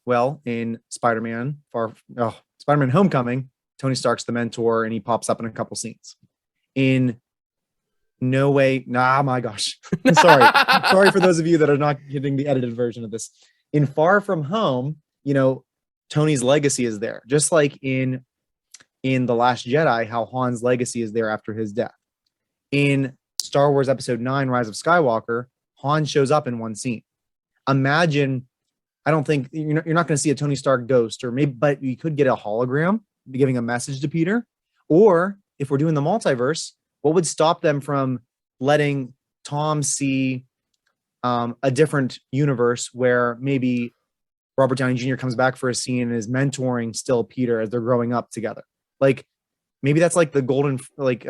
Well, in Spider-Man Homecoming, Tony Stark's the mentor, and he pops up in a couple scenes. In No Way, my gosh. Sorry for those of you that are not getting the edited version of this. In Far From Home, Tony's legacy is there. Just like in The Last Jedi, how Han's legacy is there after his death. In Star Wars Episode 9, Rise of Skywalker, Han shows up in one scene. Imagine, I don't think you're not going to see a Tony Stark ghost, or maybe, but you could get a hologram giving a message to Peter. Or if we're doing the multiverse, what would stop them from letting Tom see a different universe where maybe Robert Downey Jr. comes back for a scene and is mentoring still Peter as they're growing up together? Like, maybe that's like the golden, like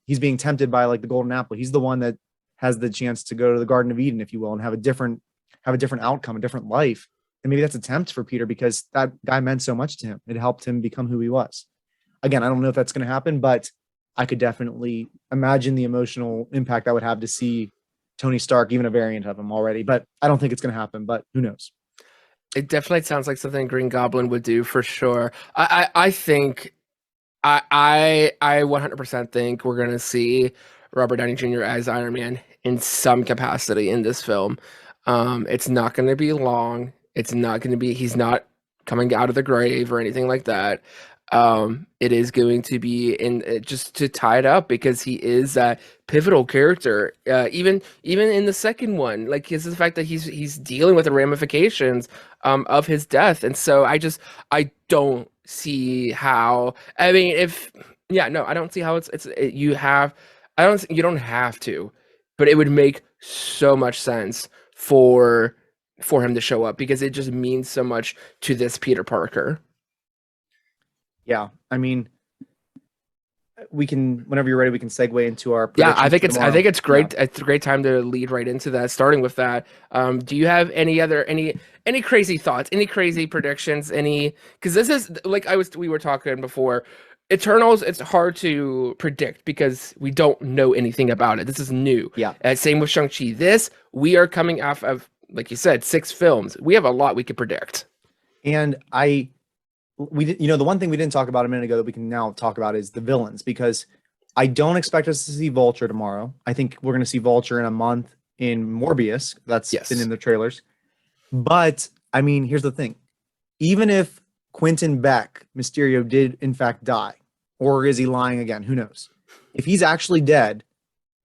he's being tempted by like the golden apple. He's the one that has the chance to go to the Garden of Eden, if you will, and have a different outcome, a different life. And maybe that's a tempt for Peter because that guy meant so much to him. It helped him become who he was. Again, I don't know if that's going to happen, but I could definitely imagine the emotional impact I would have to see Tony Stark, even a variant of him already. But I don't think it's going to happen, but who knows? It definitely sounds like something Green Goblin would do for sure. I think I 100% think we're going to see Robert Downey Jr. as Iron Man in some capacity in this film. It's not going to be long. It's not going to be, he's not coming out of the grave or anything like that. It is going to be in just to tie it up because he is that pivotal character. Even in the second one, like is the fact that he's dealing with the ramifications of his death, and so I don't see how. I mean, I don't see how you don't have to, but it would make so much sense for him to show up because it just means so much to this Peter Parker. Yeah, I mean, we can, whenever you're ready, we can segue into our predictions. I think it's great. Yeah. It's a great time to lead right into that. Starting with that, do you have any crazy thoughts, any crazy predictions, because this is like we were talking before. Eternals, it's hard to predict because we don't know anything about it. This is new. Yeah. Same with Shang-Chi. We are coming off of, like you said, 6 films. We have a lot we could predict. And the one thing we didn't talk about a minute ago that we can now talk about is the villains, because I don't expect us to see Vulture tomorrow. I think we're going to see Vulture in a month in Morbius. That's been in the trailers. But I mean, here's the thing. Even if Quentin Beck, Mysterio, did in fact die, or is he lying again? Who knows? If he's actually dead,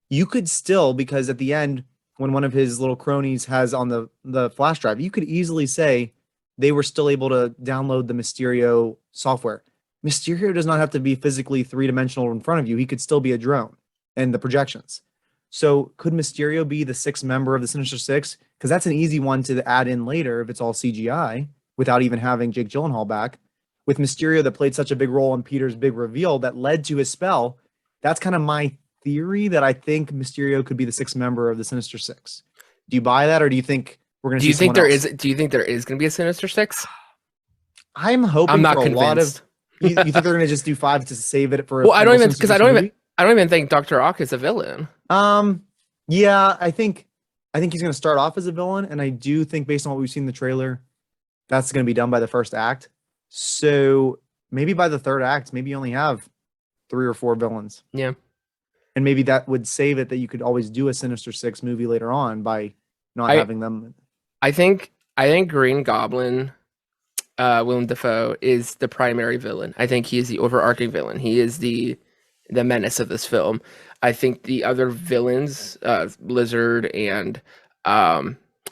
you could still, because at the end, when one of his little cronies has on the flash drive, you could easily say they were still able to download the Mysterio software. Mysterio does not have to be physically 3-dimensional in front of you. He could still be a drone and the projections. So could Mysterio be the 6th member of the Sinister Six? Because that's an easy one to add in later if it's all CGI without even having Jake Gyllenhaal back. With Mysterio that played such a big role in Peter's big reveal that led to his spell, that's kind of my theory that I think Mysterio could be the 6th member of the Sinister Six. Do you buy that, or do you think we're going to? Do you think there is going to be a Sinister Six? I'm hoping. I'm not for convinced. A lot of. You think they're going to just do 5 to save it for? Well, I don't even think Dr. Ock is a villain. Yeah, I think he's going to start off as a villain, and I do think based on what we've seen in the trailer, that's going to be done by the first act. So maybe by the third act, maybe you only have 3 or 4 villains. Yeah. And maybe that would save it that you could always do a Sinister Six movie later on by not having them. I think Green Goblin, Willem Dafoe, is the primary villain. I think he is the overarching villain. He is the menace of this film. I think the other villains, Lizard and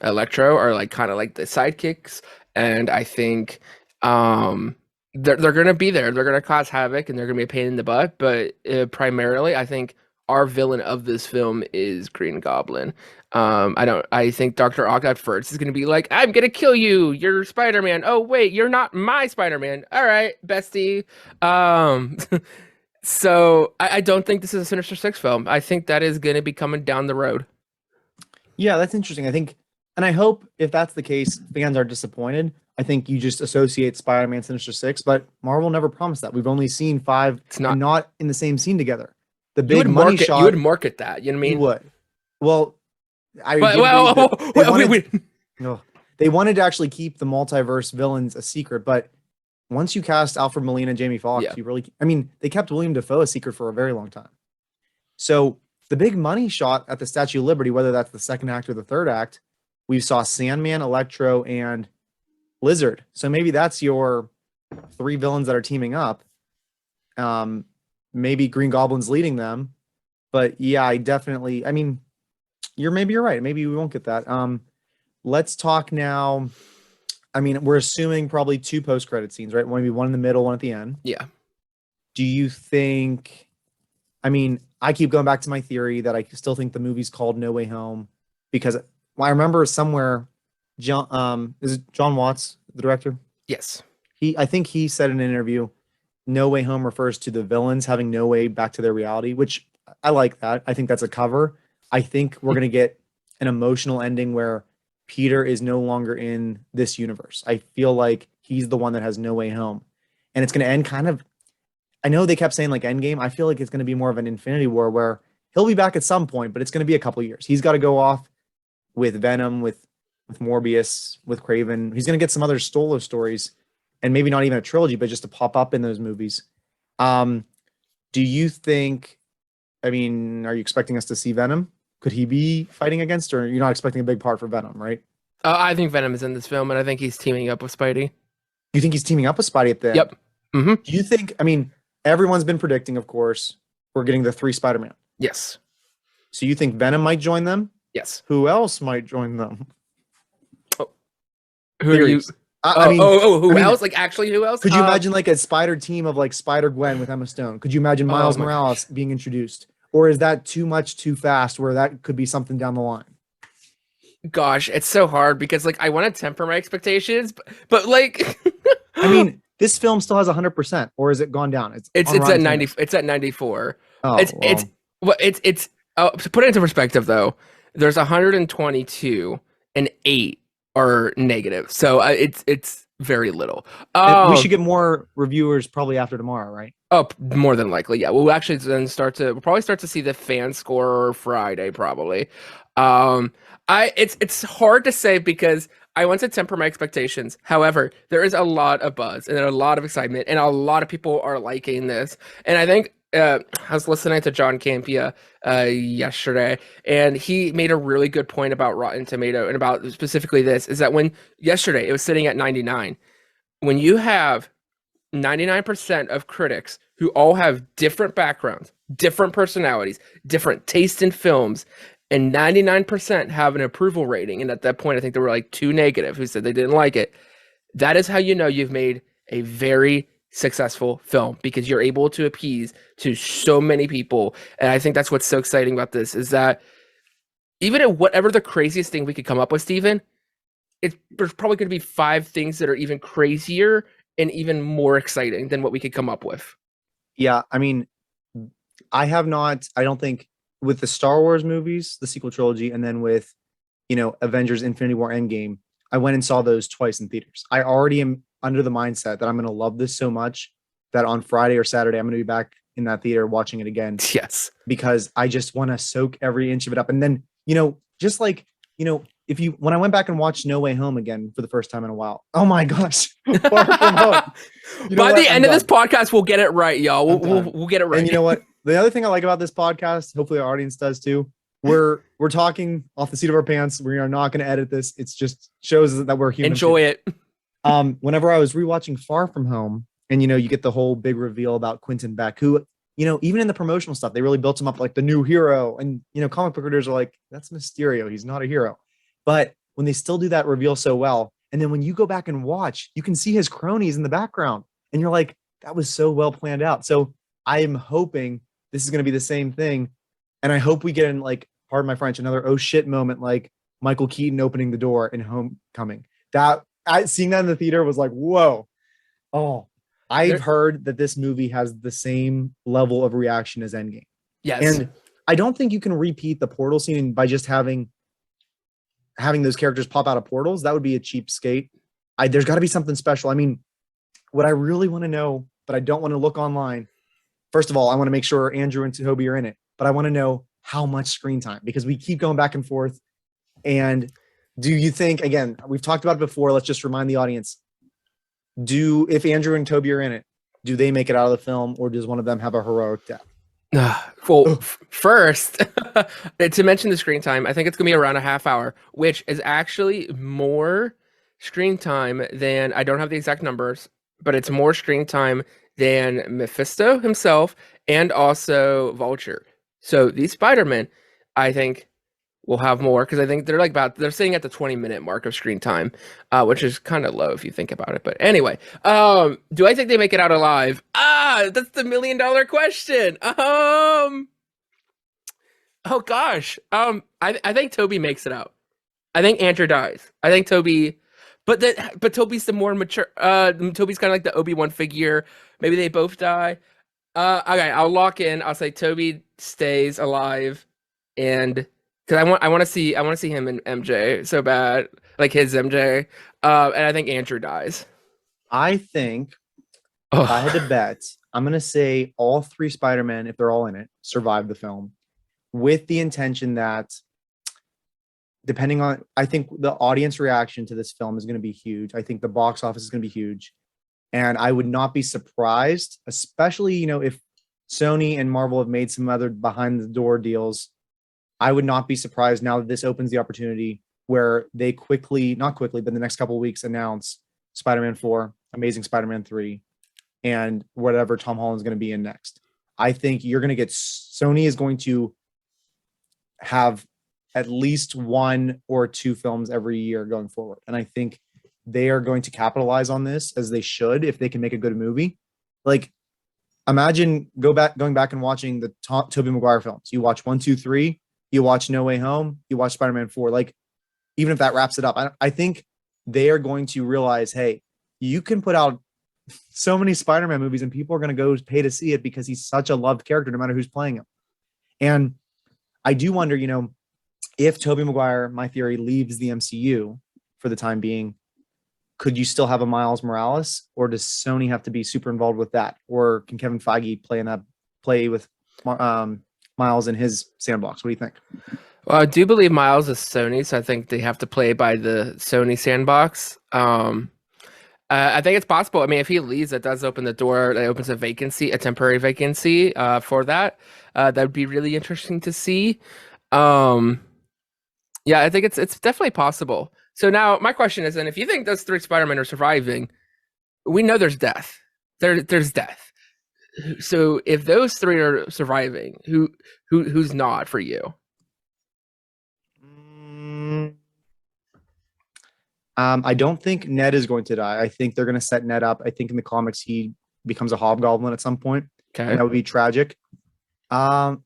Electro, are like kind of like the sidekicks. And I think they're going to be there. They're going to cause havoc and they're going to be a pain in the butt. But primarily, I think our villain of this film is Green Goblin. I think Dr. Ock at first is going to be like, I'm going to kill you. You're Spider-Man. Oh, wait, you're not my Spider-Man. All right, bestie. So I don't think this is a Sinister Six film. I think that is going to be coming down the road. Yeah, that's interesting. I think, and I hope if that's the case, fans are disappointed. I think you just associate Spider-Man Sinister Six, but Marvel never promised that. We've only seen 5 not in the same scene together. The big money shot. You would market that. You know what I mean? You would. Well, they wanted to actually keep the multiverse villains a secret, but once you cast Alfred Molina and Jamie Foxx, they kept William Dafoe a secret for a very long time. So the big money shot at the Statue of Liberty, whether that's the second act or the third act, we saw Sandman, Electro, and Lizard. So maybe that's your 3 villains that are teaming up. Maybe Green Goblin's leading them. But yeah, I mean, you're right. Maybe we won't get that. Let's talk now. I mean, we're assuming probably two post-credit scenes, right? Maybe one in the middle, one at the end. Yeah. Do you think, I mean, I keep going back to my theory that I still think the movie's called No Way Home because I remember somewhere is it John Watts, the director? Yes. I think he said in an interview, No Way Home refers to the villains having no way back to their reality, which I like that. I think that's a cover. I think we're going to get an emotional ending where Peter is no longer in this universe. I feel like he's the one that has no way home. And it's going to end kind of, I know they kept saying like Endgame. I feel like it's going to be more of an Infinity War where he'll be back at some point, but it's going to be a couple years. He's got to go off with Venom, with Morbius, with Craven. He's going to get some other solo stories and maybe not even a trilogy, but just to pop up in those movies. Do you think, I mean, are you expecting us to see Venom? Could he be fighting against, or you're not expecting a big part for Venom, right? I think Venom is in this film, and I think he's teaming up with Spidey. You think he's teaming up with Spidey at the end? Yep. Mm-hmm. Do you think, I mean, everyone's been predicting, of course, we're getting the 3 Spider-Man. Yes. So you think Venom might join them? Yes. Who else might join them? Who are you? Who else? Like, actually, who else? Could you imagine like a spider team of like Spider-Gwen with Emma Stone? Could you imagine Miles Morales being introduced? Or is that too much too fast where that could be something down the line? Gosh, it's so hard because like I want to temper my expectations, but like I mean, this film still has 100%, or is it gone down? It's at 90. It's at 94. Oh, it's to put it into perspective though, there's 122 and 8 are negative. So it's very little. We should get more reviewers probably after tomorrow, right? Oh, more than likely, yeah. We'll actually then we'll probably start to see the fan score Friday, probably. It's hard to say because I want to temper my expectations. However, there is a lot of buzz and a lot of excitement, and a lot of people are liking this. And I think I was listening to John Campea yesterday, and he made a really good point about Rotten Tomato and about specifically this, is that when yesterday it was sitting at 99, when you have 99% of critics who all have different backgrounds, different personalities, different taste in films, and 99% have an approval rating, and at that point I think there were like 2 negative who said they didn't like it, that is how you know you've made a very successful film, because you're able to appease to so many people. And I think that's what's so exciting about this, is that even at whatever the craziest thing we could come up with, Steven, there's probably going to be 5 things that are even crazier and even more exciting than what we could come up with. Yeah, I mean, I don't think with the Star Wars movies, the sequel trilogy, and then with, Avengers Infinity War Endgame, I went and saw those twice in theaters. I already am under the mindset that I'm going to love this so much that on Friday or Saturday, I'm going to be back in that theater watching it again. Yes. Because I just want to soak every inch of it up. And then, just like, when I went back and watched No Way Home again for the first time in a while, oh my gosh. Far From Home. By the end of this podcast, we'll get it right, y'all. We'll get it right. And you know what? The other thing I like about this podcast, hopefully our audience does too, we're talking off the seat of our pants. We are not going to edit this. It's just shows that we're human. Enjoy it. Whenever I was rewatching Far From Home, and you get the whole big reveal about Quentin Beck, who, even in the promotional stuff, they really built him up like the new hero. And comic book readers are like, that's Mysterio. He's not a hero. But when they still do that reveal so well, and then when you go back and watch, you can see his cronies in the background, and you're like, that was so well planned out. So I am hoping this is going to be the same thing. And I hope we get in, like, pardon my French, another oh shit moment, like Michael Keaton opening the door in Homecoming. Seeing that in the theater was like, whoa. Oh, I've heard that this movie has the same level of reaction as Endgame. Yes. And I don't think you can repeat the portal scene by just having those characters pop out of portals. That would be a cheap skate. There's got to be something special. I mean, what I really want to know, but I don't want to look online. First of all, I want to make sure Andrew and Toby are in it, but I want to know how much screen time, because we keep going back and forth. And do you think, again, we've talked about it before, let's just remind the audience, if Andrew and Toby are in it, do they make it out of the film, or does one of them have a heroic death? Well, first, to mention the screen time, I think it's going to be around a half hour, which is actually more screen time than, I don't have the exact numbers, but it's more screen time than Mephisto himself and also Vulture. So these Spider-Man, I think, will have more because I think they're sitting at the 20-minute mark of screen time, which is kind of low if you think about it. But anyway, do I think they make it out alive? That's the $1,000,000 question. Oh gosh, I think Toby makes it out. I think Andrew dies. I think Toby, but Toby's the more mature. Toby's kind of like the Obi-Wan figure. Maybe they both die. Okay, I'll lock in. I'll say Toby stays alive, and because I want to see him and MJ so bad, like his MJ. And I think Andrew dies. I think if I had to bet, I'm gonna say all three Spider-Man, if they're all in it, survive the film, with the intention that depending on, I think the audience reaction to this film is going to be huge. I think the box office is going to be huge. And I would not be surprised, especially, if Sony and Marvel have made some other behind the door deals. I would not be surprised now that this opens the opportunity where they not quickly, but in the next couple of weeks announce Spider-Man 4, Amazing Spider-Man 3, and whatever Tom Holland's going to be in next. I think you're going to get, Sony is going to have at least 1 or 2 films every year going forward. And I think they are going to capitalize on this as they should if they can make a good movie. Like, imagine going back and watching the Tobey Maguire films. You watch 1, 2, 3, you watch No Way Home, you watch Spider-Man 4. Like, even if that wraps it up, I think they are going to realize, hey, you can put out so many Spider-Man movies and people are going to go pay to see it because he's such a loved character no matter who's playing him. And I do wonder, if Tobey Maguire, my theory, leaves the MCU for the time being, could you still have a Miles Morales, or does Sony have to be super involved with that? Or can Kevin Feige play with Miles in his sandbox? What do you think? Well, I do believe Miles is Sony, so I think they have to play by the Sony sandbox. I think it's possible. I mean, if he leaves, that does open the door. That opens a temporary vacancy for that. That would be really interesting to see. Yeah, I think it's definitely possible. So now my question is, and if you think those 3 Spider-Men are surviving, we know there's death. There's death. So if those 3 are surviving, who's not for you? I don't think Ned is going to die. I think they're going to set Ned up. I think in the comics he becomes a hobgoblin at some point. Okay, and that would be tragic. I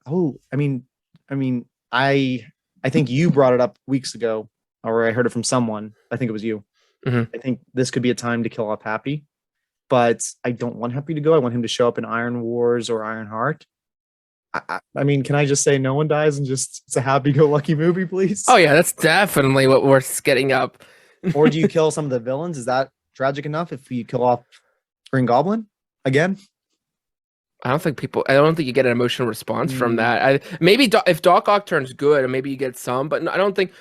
think you brought it up weeks ago, or I heard it from someone. I think it was you. Mm-hmm. I think this could be a time to kill off Happy, but I don't want Happy to go. I want him to show up in Iron Wars or Ironheart. I mean, can I just say no one dies and just it's a happy-go-lucky movie, please? Oh yeah, that's definitely what we're getting up. Or do you kill some of the villains? Is that tragic enough if you kill off Green Goblin again? I don't think you get an emotional response from that. Maybe if Doc Ock turns good, maybe you get some, but no, I don't think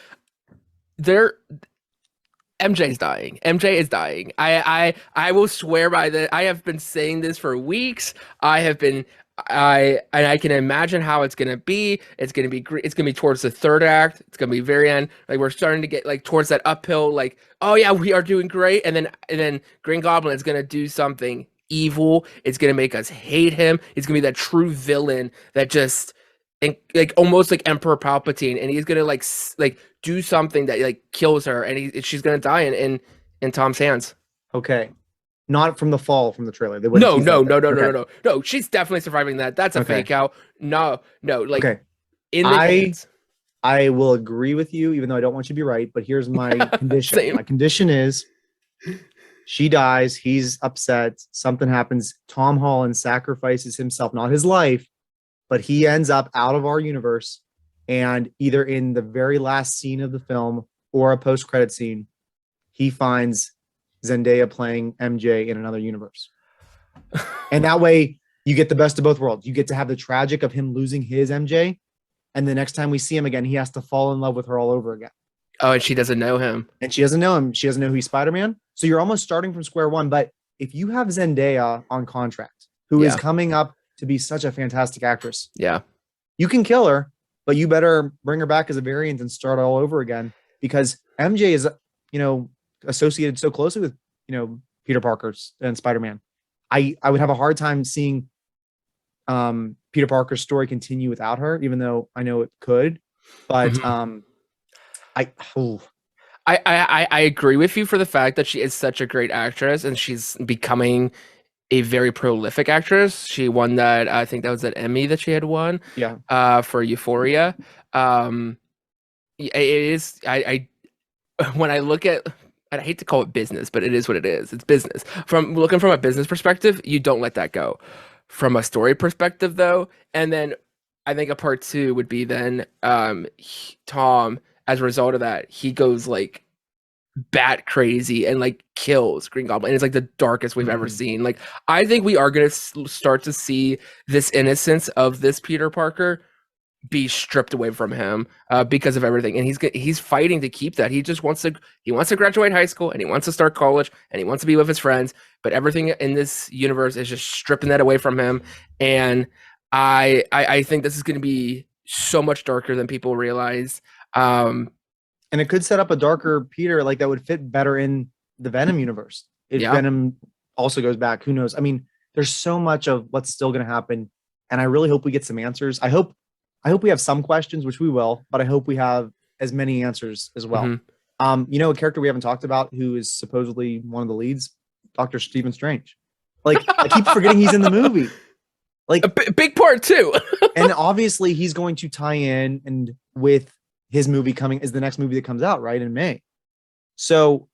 MJ's dying. MJ is dying. I will swear by that. I have been saying this for weeks. I can imagine how it's gonna be. It's gonna be great. It's gonna be towards the 3rd act. It's gonna be very end. Like we're starting to get like towards that uphill. Like, oh yeah, we are doing great. And then Green Goblin is gonna do something evil. It's gonna make us hate him. He's gonna be that true villain that just like almost like Emperor Palpatine, and he's gonna like do something that like kills her, and she's gonna die in Tom's hands. Okay. Not from the trailer. No. She's definitely surviving that. That's a fake out. No. Like in the hands. I will agree with you, even though I don't want you to be right. But here's my condition. Same. My condition is she dies. He's upset. Something happens. Tom Holland sacrifices himself, not his life, but he ends up out of our universe. And either in the very last scene of the film or a post-credit scene, he finds Zendaya playing MJ in another universe. And that way you get the best of both worlds. You get to have the tragic of him losing his MJ, and the next time we see him again, he has to fall in love with her all over again. Oh, and she doesn't know him. And she doesn't know him. She doesn't know he's Spider-Man. So you're almost starting from square one. But if you have Zendaya on contract, who is coming up to be such a fantastic actress, you can kill her, but you better bring her back as a variant and start all over again, because MJ is, associated so closely with Peter Parker and Spider-Man. I would have a hard time seeing Peter Parker's story continue without her, even though I know it could. But Mhm. I oh, I agree with you for the fact that she is such a great actress and she's becoming a very prolific actress. She won that, I think that was that Emmy that she had won yeah. for Euphoria. It is when I look at, I hate to call it business, but it is what it is. It's business. From looking from a business perspective, you don't let that go. From a story perspective, though, and then I think a part two would be then Tom, as a result of that, he goes like bat crazy and like kills Green Goblin. And it's like the darkest we've ever Mhm. seen. Like I think we are gonna start to see this innocence of this Peter Parker be stripped away from him because of everything, and he's fighting to keep that. He wants to graduate high school and he wants to start college and he wants to be with his friends, but everything in this universe is just stripping that away from him. And I think this is going to be so much darker than people realize. Um, And it could set up a darker Peter like that would fit better in the Venom universe. If yeah. Venom also goes back, who knows? I mean, there's so much of what's still going to happen, and I really hope we get some answers. I hope we have some questions, which we will, but I hope we have as many answers as well. Mhm. A character we haven't talked about who is supposedly one of the leads, Dr. Stephen Strange. Like, I keep forgetting he's in the movie. Like, Big part too. and obviously he's going to tie in and with his movie coming is the next movie that comes out right in May. So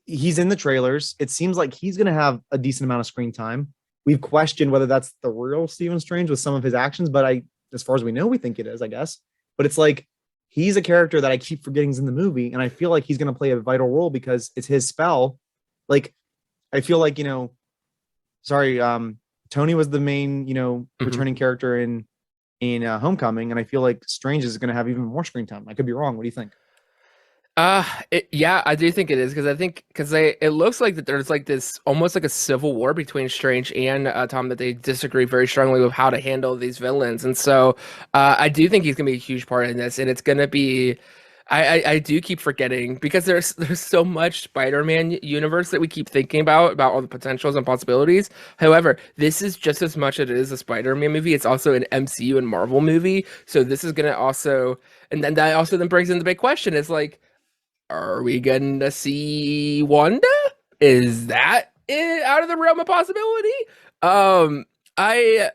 he's in the trailers. It seems like he's going to have a decent amount of screen time. We've questioned whether that's the real Stephen Strange with some of his actions, but as far as we know, we think it is, I guess. But it's like he's a character that I keep forgetting is in the movie, and I feel like he's going to play a vital role because it's his spell. Like, I feel like Tony was the main returning character in Homecoming, and I feel like Strange is going to have even more screen time. I could be wrong. What do you think? Yeah, I do think it is because it looks like that there's like this almost like a civil war between Strange and Tom, that they disagree very strongly with how to handle these villains, and so I do think he's gonna be a huge part in this, and it's gonna be. I do keep forgetting because there's so much Spider-Man universe that we keep thinking about all the potentials and possibilities. However, this is just as much as it is a Spider-Man movie. It's also an MCU and Marvel movie, so this is gonna also, and then that also then brings in the big question: is like, are we going to see Wanda? Is that out of the realm of possibility? Um, I,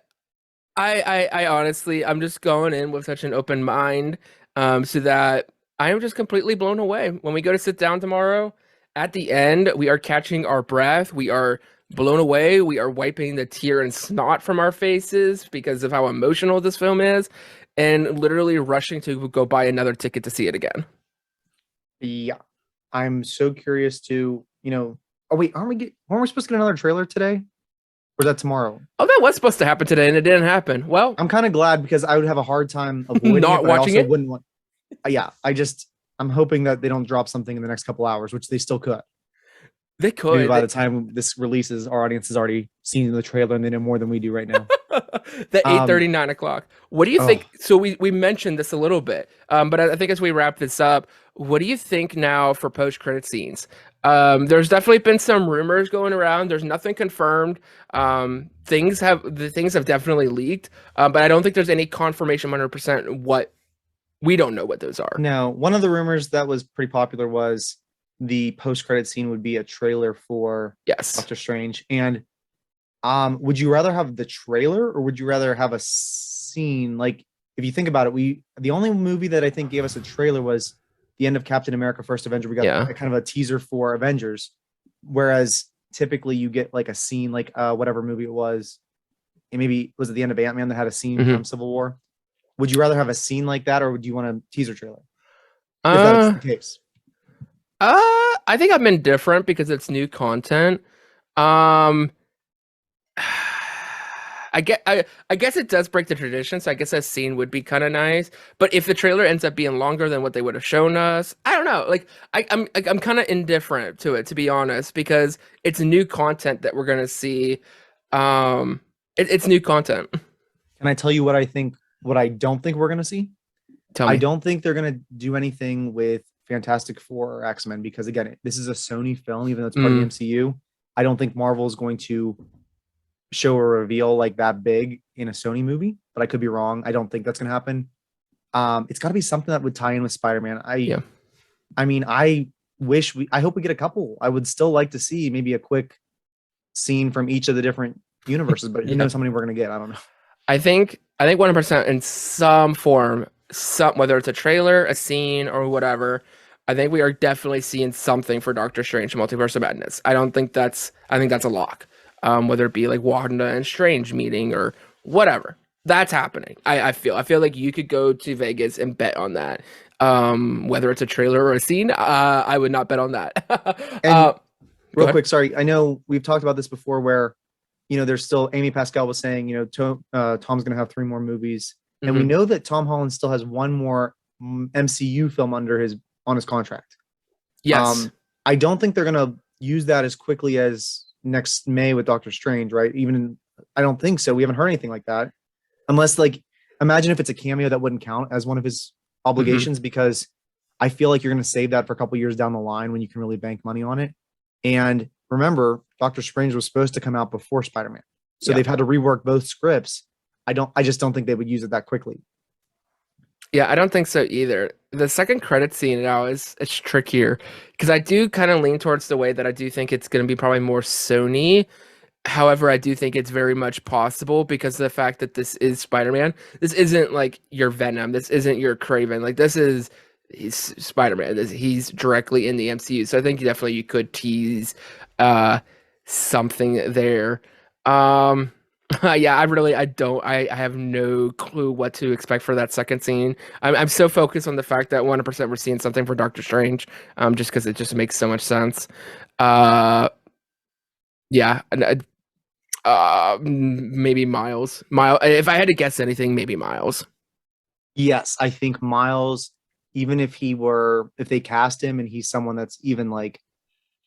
I honestly, I'm just going in with such an open mind, so that I am just completely blown away. When we go to sit down tomorrow, at the end, we are catching our breath. We are blown away. We are wiping the tear and snot from our faces because of how emotional this film is, and literally rushing to go buy another ticket to see it again. Yeah, I'm so curious to, oh wait, weren't we supposed to get another trailer today? Or is that tomorrow? Oh, that was supposed to happen today, and it didn't happen. Well, I'm kind of glad because I would have a hard time avoiding not it, but watching I also it. wouldn't want. Yeah, I'm hoping that they don't drop something in the next couple hours, which they still could. They Maybe could. by the time this releases, our audience has already seen the trailer and they know more than we do right now. The 8:30, 9 o'clock. What do you think? Oh, So we mentioned this a little bit, but I think as we wrap this up, what do you think now for post-credit scenes? There's definitely been some rumors going around. There's nothing confirmed. Things have definitely leaked, but I don't think there's any confirmation 100% what we don't know what those are. no. One of the rumors that was pretty popular was the post-credit scene would be a trailer for Yes. Doctor Strange. And would you rather have the trailer or would you rather have a scene? Like, if you think about it, the only movie that I think gave us a trailer was the end of Captain America: First Avenger. We got kind of a teaser for Avengers, whereas typically you get like a scene, like whatever movie it was, and maybe was it the end of Ant-Man that had a scene from Civil War? Would you rather have a scene like that, or would you want a teaser trailer? If that's the case. I think I'm indifferent because it's new content. I guess it does break the tradition, so I guess that scene would be kind of nice. But if the trailer ends up being longer than what they would have shown us, I don't know. Like I'm kind of indifferent to it, to be honest, because it's new content that we're gonna see. It's new content. Can I tell you what I think? What I don't think we're gonna see? Tell me. I don't think they're gonna do anything with Fantastic Four or X-Men because again, this is a Sony film, even though it's part of the MCU. I don't think Marvel is going to show a reveal like that big in a Sony movie, but I could be wrong. I don't think that's gonna happen. It's got to be something that would tie in with Spider-Man. I mean, I hope we get a couple. I would still like to see maybe a quick scene from each of the different universes, but who knows how many we're gonna get? I don't know. I think 100% in some form, whether it's a trailer, a scene, or whatever. I think we are definitely seeing something for Doctor Strange Multiverse of Madness. I think that's a lock. Whether it be like Wanda and Strange meeting or whatever, that's happening. I feel like you could go to Vegas and bet on that. Whether it's a trailer or a scene, I would not bet on that. Real quick, sorry. I know we've talked about this before where, there's still Amy Pascal was saying, Tom's going to have 3 more movies. And we know that Tom Holland still has 1 more MCU film on his contract. Yes. I don't think they're going to use that as quickly as next May with Doctor Strange, right? I don't think so. We haven't heard anything like that. Unless, like, imagine if it's a cameo that wouldn't count as one of his obligations, because I feel like you're going to save that for a couple years down the line when you can really bank money on it. And remember, Doctor Strange was supposed to come out before Spider-Man. So they've had to rework both scripts. I just don't think they would use it that quickly. Yeah, I don't think so either. The second credit scene now it's trickier because I do kind of lean towards the way that I do think it's going to be probably more Sony. However, I do think it's very much possible because of the fact that this is Spider-Man. This isn't like your Venom. This isn't your Craven. Like he's Spider-Man. He's directly in the MCU. So I think definitely you could tease something there. Yeah, I have no clue what to expect for that second scene. I'm so focused on the fact that 100% we're seeing something for Doctor Strange, just because it just makes so much sense. Yeah, maybe Miles. If I had to guess anything, maybe Miles. Yes, I think Miles, even if they cast him and he's someone that's even like,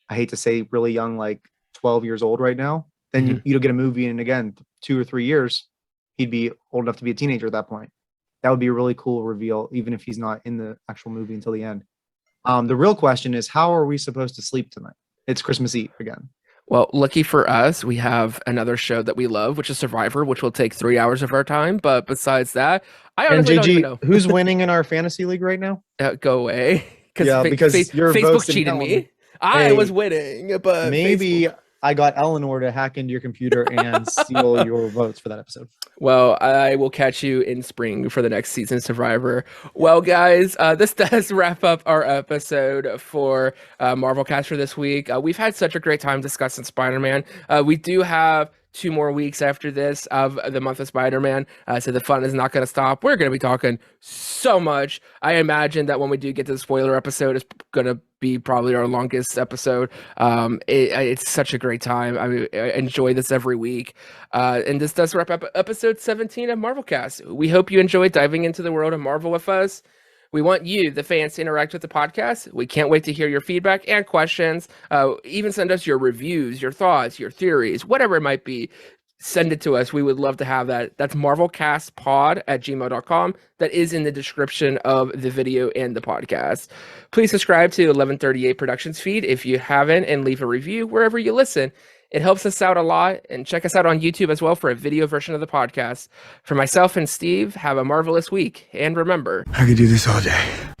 I hate to say really young, like 12 years old right now, then you'll get a movie, and again, 2 or 3 years, he'd be old enough to be a teenager at that point. That would be a really cool reveal, even if he's not in the actual movie until the end. The real question is, how are we supposed to sleep tonight? It's Christmas Eve again. Well, lucky for us, we have another show that we love, which is Survivor, which will take 3 hours of our time. But besides that, I honestly don't even know. Who's winning in our fantasy league right now? Go away. Because your Facebook cheated me. I was winning, but maybe I got Eleanor to hack into your computer and steal your votes for that episode. Well, I will catch you in spring for the next season of Survivor. Well, guys, this does wrap up our episode for Marvelcast for this week. We've had such a great time discussing Spider-Man. We do have 2 more weeks after this of the month of Spider-Man, so the fun is not going to stop. We're going to be talking so much. I imagine that when we do get to the spoiler episode, it's going to be probably our longest episode. It's such a great time. I enjoy this every week, and this does wrap up episode 17 of Marvelcast. We hope you enjoyed diving into the world of Marvel with us. We want you, the fans, to interact with the podcast. We can't wait to hear your feedback and questions. Even send us your reviews, your thoughts, your theories, whatever it might be. Send it to us. We would love to have that. That's marvelcastpod@gmail.com. That is in the description of the video and the podcast. Please subscribe to 1138 Productions feed if you haven't, and leave a review wherever you listen. It helps us out a lot, and check us out on YouTube as well for a video version of the podcast. For myself and Steve, have a marvelous week, and remember, I could do this all day.